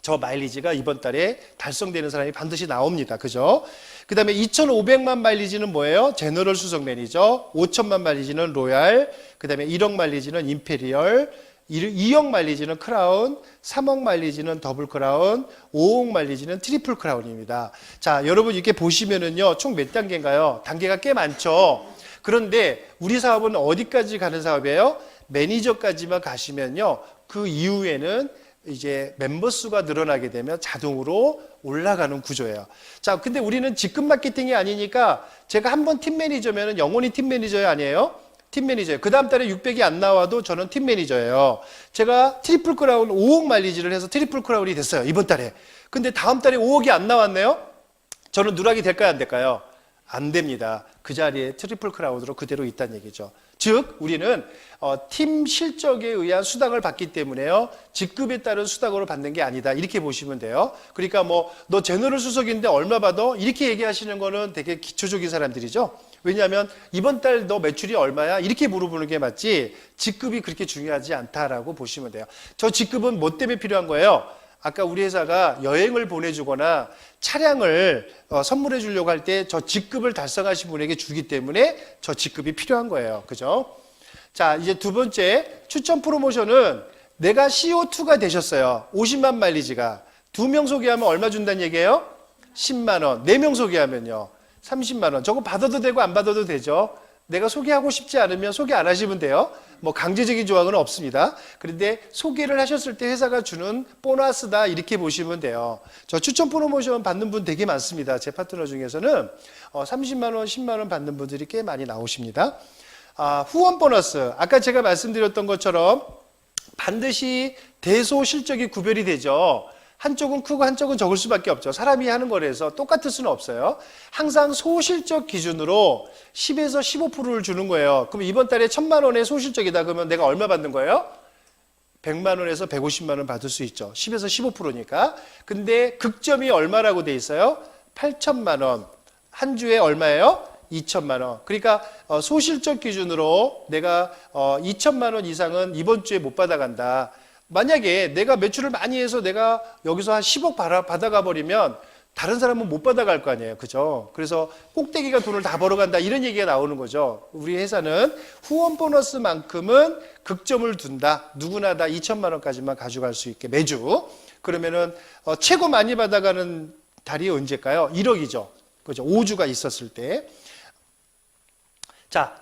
저 마일리지가 이번 달에 달성되는 사람이 반드시 나옵니다. 그죠? 그 다음에 2500만 마일리지는 뭐예요? 제너럴 수석 매니저, 5000만 마일리지는 로얄, 그 다음에 1억 마일리지는 임페리얼, 2억 마일리지는 크라운, 3억 마일리지는 더블 크라운, 5억 마일리지는 트리플 크라운입니다. 자, 여러분 이렇게 보시면은요, 총 몇 단계인가요? 단계가 꽤 많죠? 그런데 우리 사업은 어디까지 가는 사업이에요? 매니저까지만 가시면요, 그 이후에는 이제 멤버 수가 늘어나게 되면 자동으로 올라가는 구조예요. 자, 근데 우리는 직급 마케팅이 아니니까 제가 한번 팀 매니저면 영원히 팀 매니저예요, 아니에요? 팀 매니저예요. 그 다음 달에 600이 안 나와도 저는 팀 매니저예요. 제가 트리플 크라운 5억 마일리지를 해서 트리플 크라운이 됐어요, 이번 달에. 근데 다음 달에 5억이 안 나왔네요? 저는 누락이 될까요, 안 될까요? 안 됩니다. 그 자리에 트리플 크라운으로 그대로 있다는 얘기죠. 즉 우리는 팀 실적에 의한 수당을 받기 때문에요, 직급에 따른 수당으로 받는 게 아니다, 이렇게 보시면 돼요. 그러니까 뭐 너 제너럴 수석인데 얼마 받아? 이렇게 얘기하시는 거는 되게 기초적인 사람들이죠. 왜냐하면 이번 달 너 매출이 얼마야? 이렇게 물어보는 게 맞지 직급이 그렇게 중요하지 않다라고 보시면 돼요. 저 직급은 뭐 때문에 필요한 거예요? 아까 우리 회사가 여행을 보내주거나 차량을 선물해 주려고 할 때 저 직급을 달성하신 분에게 주기 때문에 저 직급이 필요한 거예요. 그죠? 자, 이제 두 번째 추천 프로모션은 내가 CO2가 되셨어요. 50만 마일리지가. 2명 소개하면 얼마 준다는 얘기예요? 10만 원. 4명 소개하면요, 30만 원. 저거 받아도 되고 안 받아도 되죠. 내가 소개하고 싶지 않으면 소개 안 하시면 돼요. 뭐 강제적인 조항은 없습니다. 그런데 소개를 하셨을 때 회사가 주는 보너스다, 이렇게 보시면 돼요. 저 추천 프로모션 받는 분 되게 많습니다. 제 파트너 중에서는 30만 원, 10만 원 받는 분들이 꽤 많이 나오십니다. 후원 보너스. 아까 제가 말씀드렸던 것처럼 반드시 대소 실적이 구별이 되죠. 한쪽은 크고 한쪽은 적을 수밖에 없죠. 사람이 하는 거라서 똑같을 수는 없어요. 항상 소실적 기준으로 10에서 15%를 주는 거예요. 그럼 이번 달에 1000만 원의 소실적이다 그러면 내가 얼마 받는 거예요? 100만 원에서 150만 원 받을 수 있죠. 10에서 15%니까. 근데 극점이 얼마라고 돼 있어요? 8천만 원. 한 주에 얼마예요? 2천만 원. 그러니까 소실적 기준으로 내가 2천만 원 이상은 이번 주에 못 받아간다. 만약에 내가 매출을 많이 해서 내가 여기서 한 10억 받아가 버리면 다른 사람은 못 받아갈 거 아니에요. 그죠? 그래서 꼭대기가 돈을 다 벌어간다. 이런 얘기가 나오는 거죠. 우리 회사는 후원 보너스만큼은 극점을 둔다. 누구나 다 2천만 원까지만 가져갈 수 있게 매주. 그러면은 최고 많이 받아가는 달이 언제일까요? 1억이죠. 그죠? 5주가 있었을 때. 자,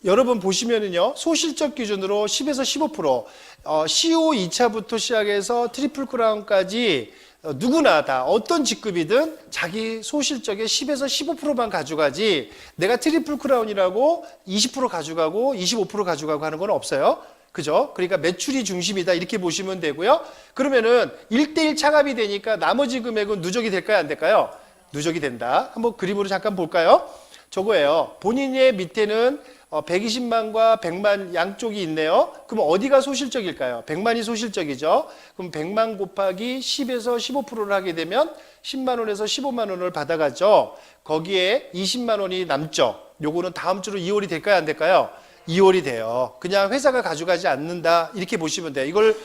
여러분 보시면은요, 소실적 기준으로 10에서 15%, CO 2차부터 시작해서 트리플 크라운까지 누구나 다 어떤 직급이든 자기 소실적의 10에서 15%만 가져가지 내가 트리플 크라운이라고 20% 가져가고 25% 가져가고 하는 건 없어요. 그죠? 그러니까 매출이 중심이다 이렇게 보시면 되고요. 그러면은 1대1 차갑이 되니까 나머지 금액은 누적이 될까요? 안 될까요? 누적이 된다. 한번 그림으로 잠깐 볼까요? 저거예요. 본인의 밑에는 120만과 100만 양쪽이 있네요. 그럼 어디가 소실적일까요? 100만이 소실적이죠. 그럼 100만 곱하기 10에서 15%를 하게 되면 10만 원에서 15만 원을 받아가죠. 거기에 20만 원이 남죠. 요거는 다음 주로 2월이 될까요? 안 될까요? 2월이 돼요. 그냥 회사가 가져가지 않는다 이렇게 보시면 돼요. 이걸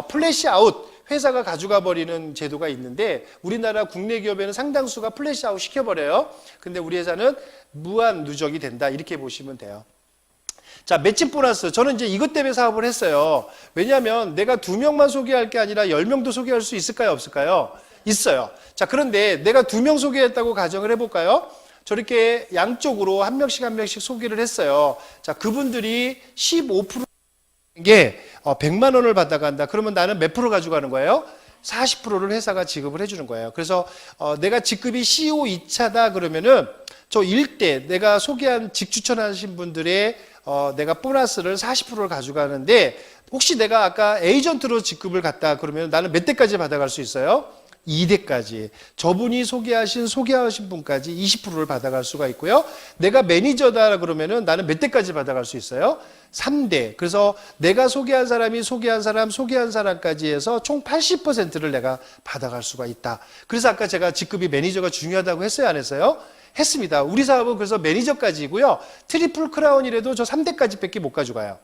플래시 아웃, 회사가 가져가 버리는 제도가 있는데 우리나라 국내 기업에는 상당수가 플래시 아웃 시켜버려요. 근데 우리 회사는 무한 누적이 된다 이렇게 보시면 돼요. 자, 맷집 보너스. 저는 이제 이것 때문에 사업을 했어요. 왜냐하면 내가 2명만 소개할 게 아니라 10명도 소개할 수 있을까요? 없을까요? 있어요. 자, 그런데 내가 2명 소개했다고 가정을 해볼까요? 저렇게 양쪽으로 한 명씩 한 명씩 소개를 했어요. 자, 그분들이 15%게 100만 원을 받아간다. 그러면 나는 몇 프로 가져가는 거예요? 40%를 회사가 지급을 해주는 거예요. 그래서 내가 직급이 CO 2차다 그러면은 저 1대 내가 소개한 직추천하신 분들의 내가 보너스를 40%를 가져가는데 혹시 내가 아까 에이전트로 직급을 갔다 그러면 나는 몇 대까지 받아갈 수 있어요? 2대까지. 저분이 소개하신 분까지 20%를 받아갈 수가 있고요. 내가 매니저다 그러면은 나는 몇 대까지 받아갈 수 있어요? 3대. 그래서 내가 소개한 사람이 소개한 사람까지 해서 총 80%를 내가 받아갈 수가 있다. 그래서 아까 제가 직급이 매니저가 중요하다고 했어요? 안 했어요? 했습니다. 우리 사업은 그래서 매니저까지고요. 트리플 크라운이라도 저 3대까지 밖에 못 가져가요.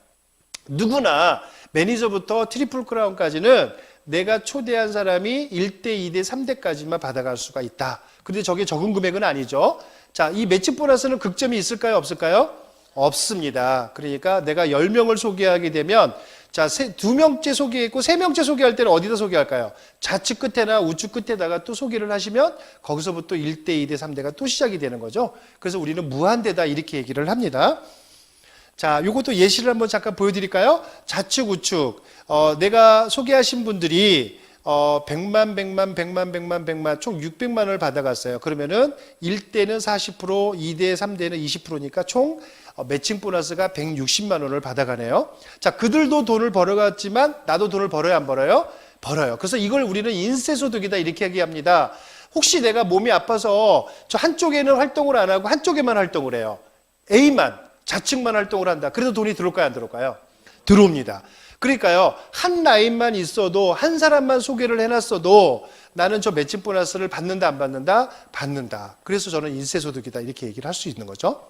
누구나 매니저부터 트리플 크라운까지는 내가 초대한 사람이 1대, 2대, 3대까지만 받아갈 수가 있다. 근데 저게 적은 금액은 아니죠. 자, 이 매치 보너스는 극점이 있을까요? 없을까요? 없습니다. 그러니까 내가 10명을 소개하게 되면 자, 2명째 소개했고 3명째 소개할 때는 어디다 소개할까요? 좌측 끝에나 우측 끝에다가 또 소개를 하시면 거기서부터 1대, 2대, 3대가 또 시작이 되는 거죠. 그래서 우리는 무한대다 이렇게 얘기를 합니다. 자, 요것도 예시를 한번 잠깐 보여드릴까요? 좌측, 우측. 내가 소개하신 분들이 100만 총 600만 원을 받아갔어요. 그러면은 1대는 40%, 2대, 3대는 20%니까 총 매칭 보너스가 160만 원을 받아가네요. 자, 그들도 돈을 벌어갔지만 나도 돈을 벌어야 안 벌어요? 벌어요. 그래서 이걸 우리는 인세소득이다 이렇게 얘기합니다. 혹시 내가 몸이 아파서 저 한쪽에는 활동을 안 하고 한쪽에만 활동을 해요. A만, 좌측만 활동을 한다. 그래도 돈이 들어올까요? 안 들어올까요? 들어옵니다. 그러니까요, 한 라인만 있어도 한 사람만 소개를 해놨어도 나는 저 매칭 보너스를 받는다 안 받는다? 받는다. 그래서 저는 인세소득이다 이렇게 얘기를 할 수 있는 거죠.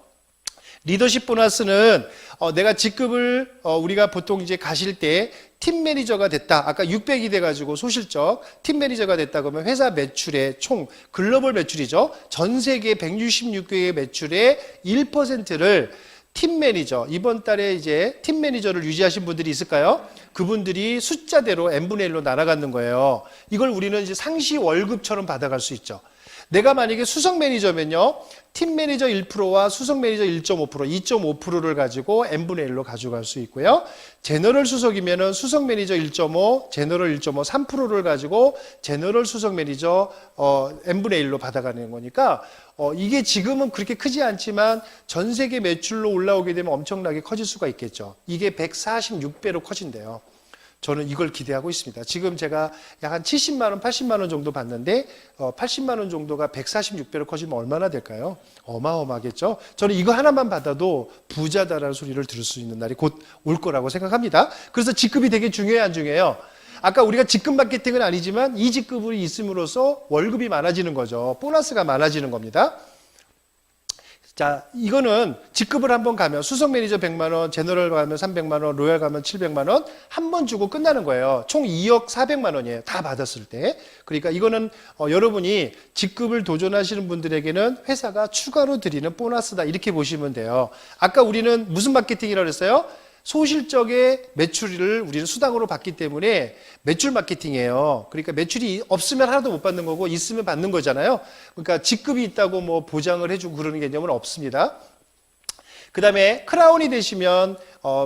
리더십 보너스는 내가 직급을 우리가 보통 이제 가실 때 팀 매니저가 됐다. 아까 600이 돼가지고 소실적 팀 매니저가 됐다 그러면 회사 매출의 총 글로벌 매출이죠. 전 세계 166개의 매출의 1%를 팀 매니저, 이번 달에 이제 팀 매니저를 유지하신 분들이 있을까요? 그분들이 숫자대로 n분의 1로 날아가는 거예요. 이걸 우리는 이제 상시 월급처럼 받아갈 수 있죠. 내가 만약에 수석 매니저면요, 팀 매니저 1%와 수석 매니저 1.5%, 2.5%를 가지고 n분의 1로 가져갈 수 있고요. 제너럴 수석이면은 수석 매니저 1.5, 제너럴 1.5, 3%를 가지고 제너럴 수석 매니저 n분의 1로 받아가는 거니까 이게 지금은 그렇게 크지 않지만 전 세계 매출로 올라오게 되면 엄청나게 커질 수가 있겠죠. 이게 146배로 커진대요. 저는 이걸 기대하고 있습니다. 지금 제가 약 한 70만 원, 80만 원 정도 받는데 80만 원 정도가 146배로 커지면 얼마나 될까요? 어마어마하겠죠. 저는 이거 하나만 받아도 부자다라는 소리를 들을 수 있는 날이 곧 올 거라고 생각합니다. 그래서 직급이 되게 중요해요, 안 중요해요? 아까 우리가 직급 마케팅은 아니지만 이 직급이 있음으로써 월급이 많아지는 거죠. 보너스가 많아지는 겁니다. 자, 이거는 직급을 한번 가면 수석 매니저 100만 원, 제너럴 가면 300만 원, 로얄 가면 700만 원 한 번 주고 끝나는 거예요. 총 2억 400만 원이에요. 다 받았을 때. 그러니까 이거는 여러분이 직급을 도전하시는 분들에게는 회사가 추가로 드리는 보너스다. 이렇게 보시면 돼요. 아까 우리는 무슨 마케팅이라고 그랬어요? 소실적의 매출을 우리는 수당으로 받기 때문에 매출 마케팅이에요. 그러니까 매출이 없으면 하나도 못 받는 거고 있으면 받는 거잖아요. 그러니까 직급이 있다고 뭐 보장을 해주고 그러는 개념은 없습니다. 그 다음에 크라운이 되시면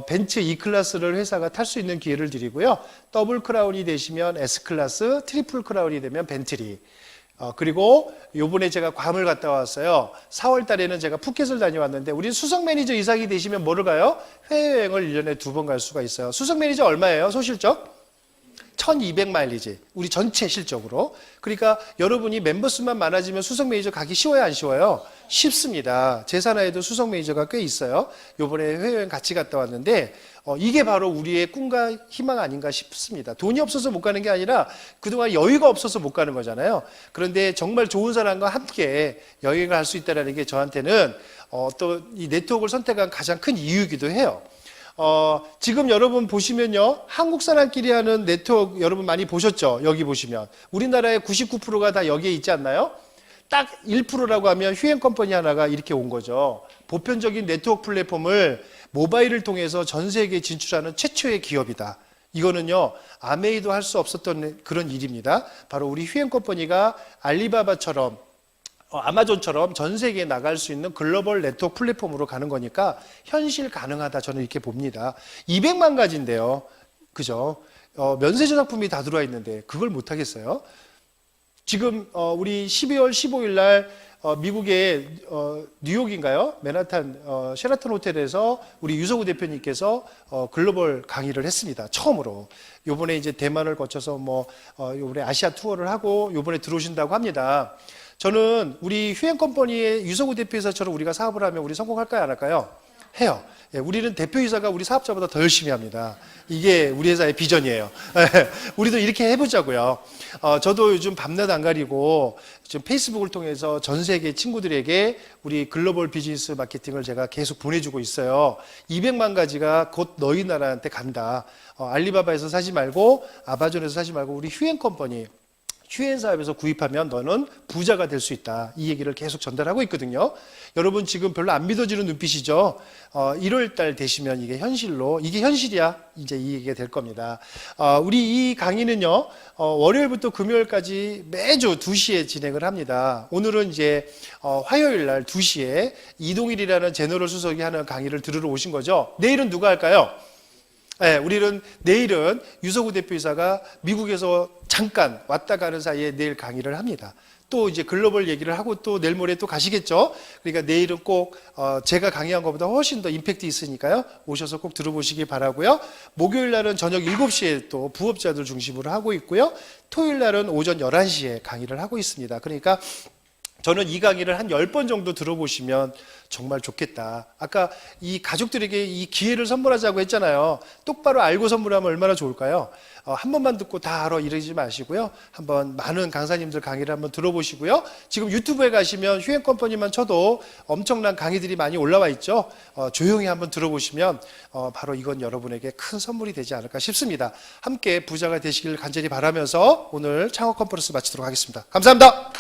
벤츠 E클래스를 회사가 탈 수 있는 기회를 드리고요. 더블 크라운이 되시면 S클래스, 트리플 크라운이 되면 벤틀리. 그리고 요번에 제가 괌을 갔다 왔어요. 4월 달에는 제가 푸켓을 다녀왔는데 우리 수석 매니저 이상이 되시면 뭐를 가요? 해외여행을 1년에 2번 갈 수가 있어요. 수석 매니저 얼마예요? 소실적? 1200 마일리지. 우리 전체 실적으로. 그러니까 여러분이 멤버수만 많아지면 수석 매니저 가기 쉬워요, 안 쉬워요? 쉽습니다. 제 산하에도 수석 매니저가 꽤 있어요. 요번에 해외여행 같이 갔다 왔는데 이게 바로 우리의 꿈과 희망 아닌가 싶습니다. 돈이 없어서 못 가는 게 아니라 그동안 여유가 없어서 못 가는 거잖아요. 그런데 정말 좋은 사람과 함께 여행을 할 수 있다는 게 저한테는 또 이 네트워크를 선택한 가장 큰 이유이기도 해요. 지금 여러분 보시면요. 한국 사람끼리 하는 네트워크 여러분 많이 보셨죠? 여기 보시면. 우리나라의 99%가 다 여기에 있지 않나요? 딱 1%라고 하면 휴행 컴퍼니 하나가 이렇게 온 거죠. 보편적인 네트워크 플랫폼을 모바일을 통해서 전 세계에 진출하는 최초의 기업이다. 이거는요, 아메이도 할 수 없었던 그런 일입니다. 바로 우리 휴행 컴퍼니가 알리바바처럼 아마존처럼 전 세계에 나갈 수 있는 글로벌 네트워크 플랫폼으로 가는 거니까 현실 가능하다 저는 이렇게 봅니다. 200만 가지인데요. 그죠? 면세 저작품이 다 들어와 있는데 그걸 못 하겠어요? 지금 우리 12월 15일 날 미국의 뉴욕인가요? 맨하탄 셰라톤 호텔에서 우리 유서구 대표님께서 글로벌 강의를 했습니다. 처음으로. 요번에 이제 대만을 거쳐서 요번에 아시아 투어를 하고 요번에 들어오신다고 합니다. 저는 우리 휴행 컴퍼니의 유서구 대표이사처럼 우리가 사업을 하면 우리 성공할까요, 안 할까요? 해요. 예, 우리는 대표이사가 우리 사업자보다 더 열심히 합니다. 이게 우리 회사의 비전이에요. 우리도 이렇게 해보자고요. 저도 요즘 밤낮 안 가리고 지금 페이스북을 통해서 전 세계 친구들에게 우리 글로벌 비즈니스 마케팅을 제가 계속 보내주고 있어요. 200만 가지가 곧 너희 나라한테 간다. 알리바바에서 사지 말고 아마존에서 사지 말고 우리 휴행 컴퍼니 휴행 사업에서 구입하면 너는 부자가 될 수 있다. 이 얘기를 계속 전달하고 있거든요. 여러분 지금 별로 안 믿어지는 눈빛이죠. 1월 달 되시면 이게 현실로 이게 현실이야. 이제 이 얘기가 될 겁니다. 우리 이 강의는요. 월요일부터 금요일까지 매주 2시에 진행을 합니다. 오늘은 이제 화요일 날 2시에 이동일이라는 제너럴 수석이 하는 강의를 들으러 오신 거죠. 내일은 누가 할까요? 네, 우리는 내일은 유서구 대표이사가 미국에서 잠깐 왔다 가는 사이에 내일 강의를 합니다. 또 이제 글로벌 얘기를 하고 또 내일 모레 또 가시겠죠? 그러니까 내일은 꼭 제가 강의한 것보다 훨씬 더 임팩트 있으니까요. 오셔서 꼭 들어보시기 바라고요. 목요일 날은 저녁 7시에 또 부업자들 중심으로 하고 있고요. 토요일 날은 오전 11시에 강의를 하고 있습니다. 그러니까 저는 이 강의를 한 10번 정도 들어보시면 정말 좋겠다. 아까 이 가족들에게 이 기회를 선물하자고 했잖아요. 똑바로 알고 선물하면 얼마나 좋을까요? 한 번만 듣고 다 알아 이러지 마시고요. 한번 많은 강사님들 강의를 한번 들어보시고요. 지금 유튜브에 가시면 휴행 컴퍼니만 쳐도 엄청난 강의들이 많이 올라와 있죠. 조용히 한번 들어보시면 바로 이건 여러분에게 큰 선물이 되지 않을까 싶습니다. 함께 부자가 되시길 간절히 바라면서 오늘 창업 컨퍼런스 마치도록 하겠습니다. 감사합니다.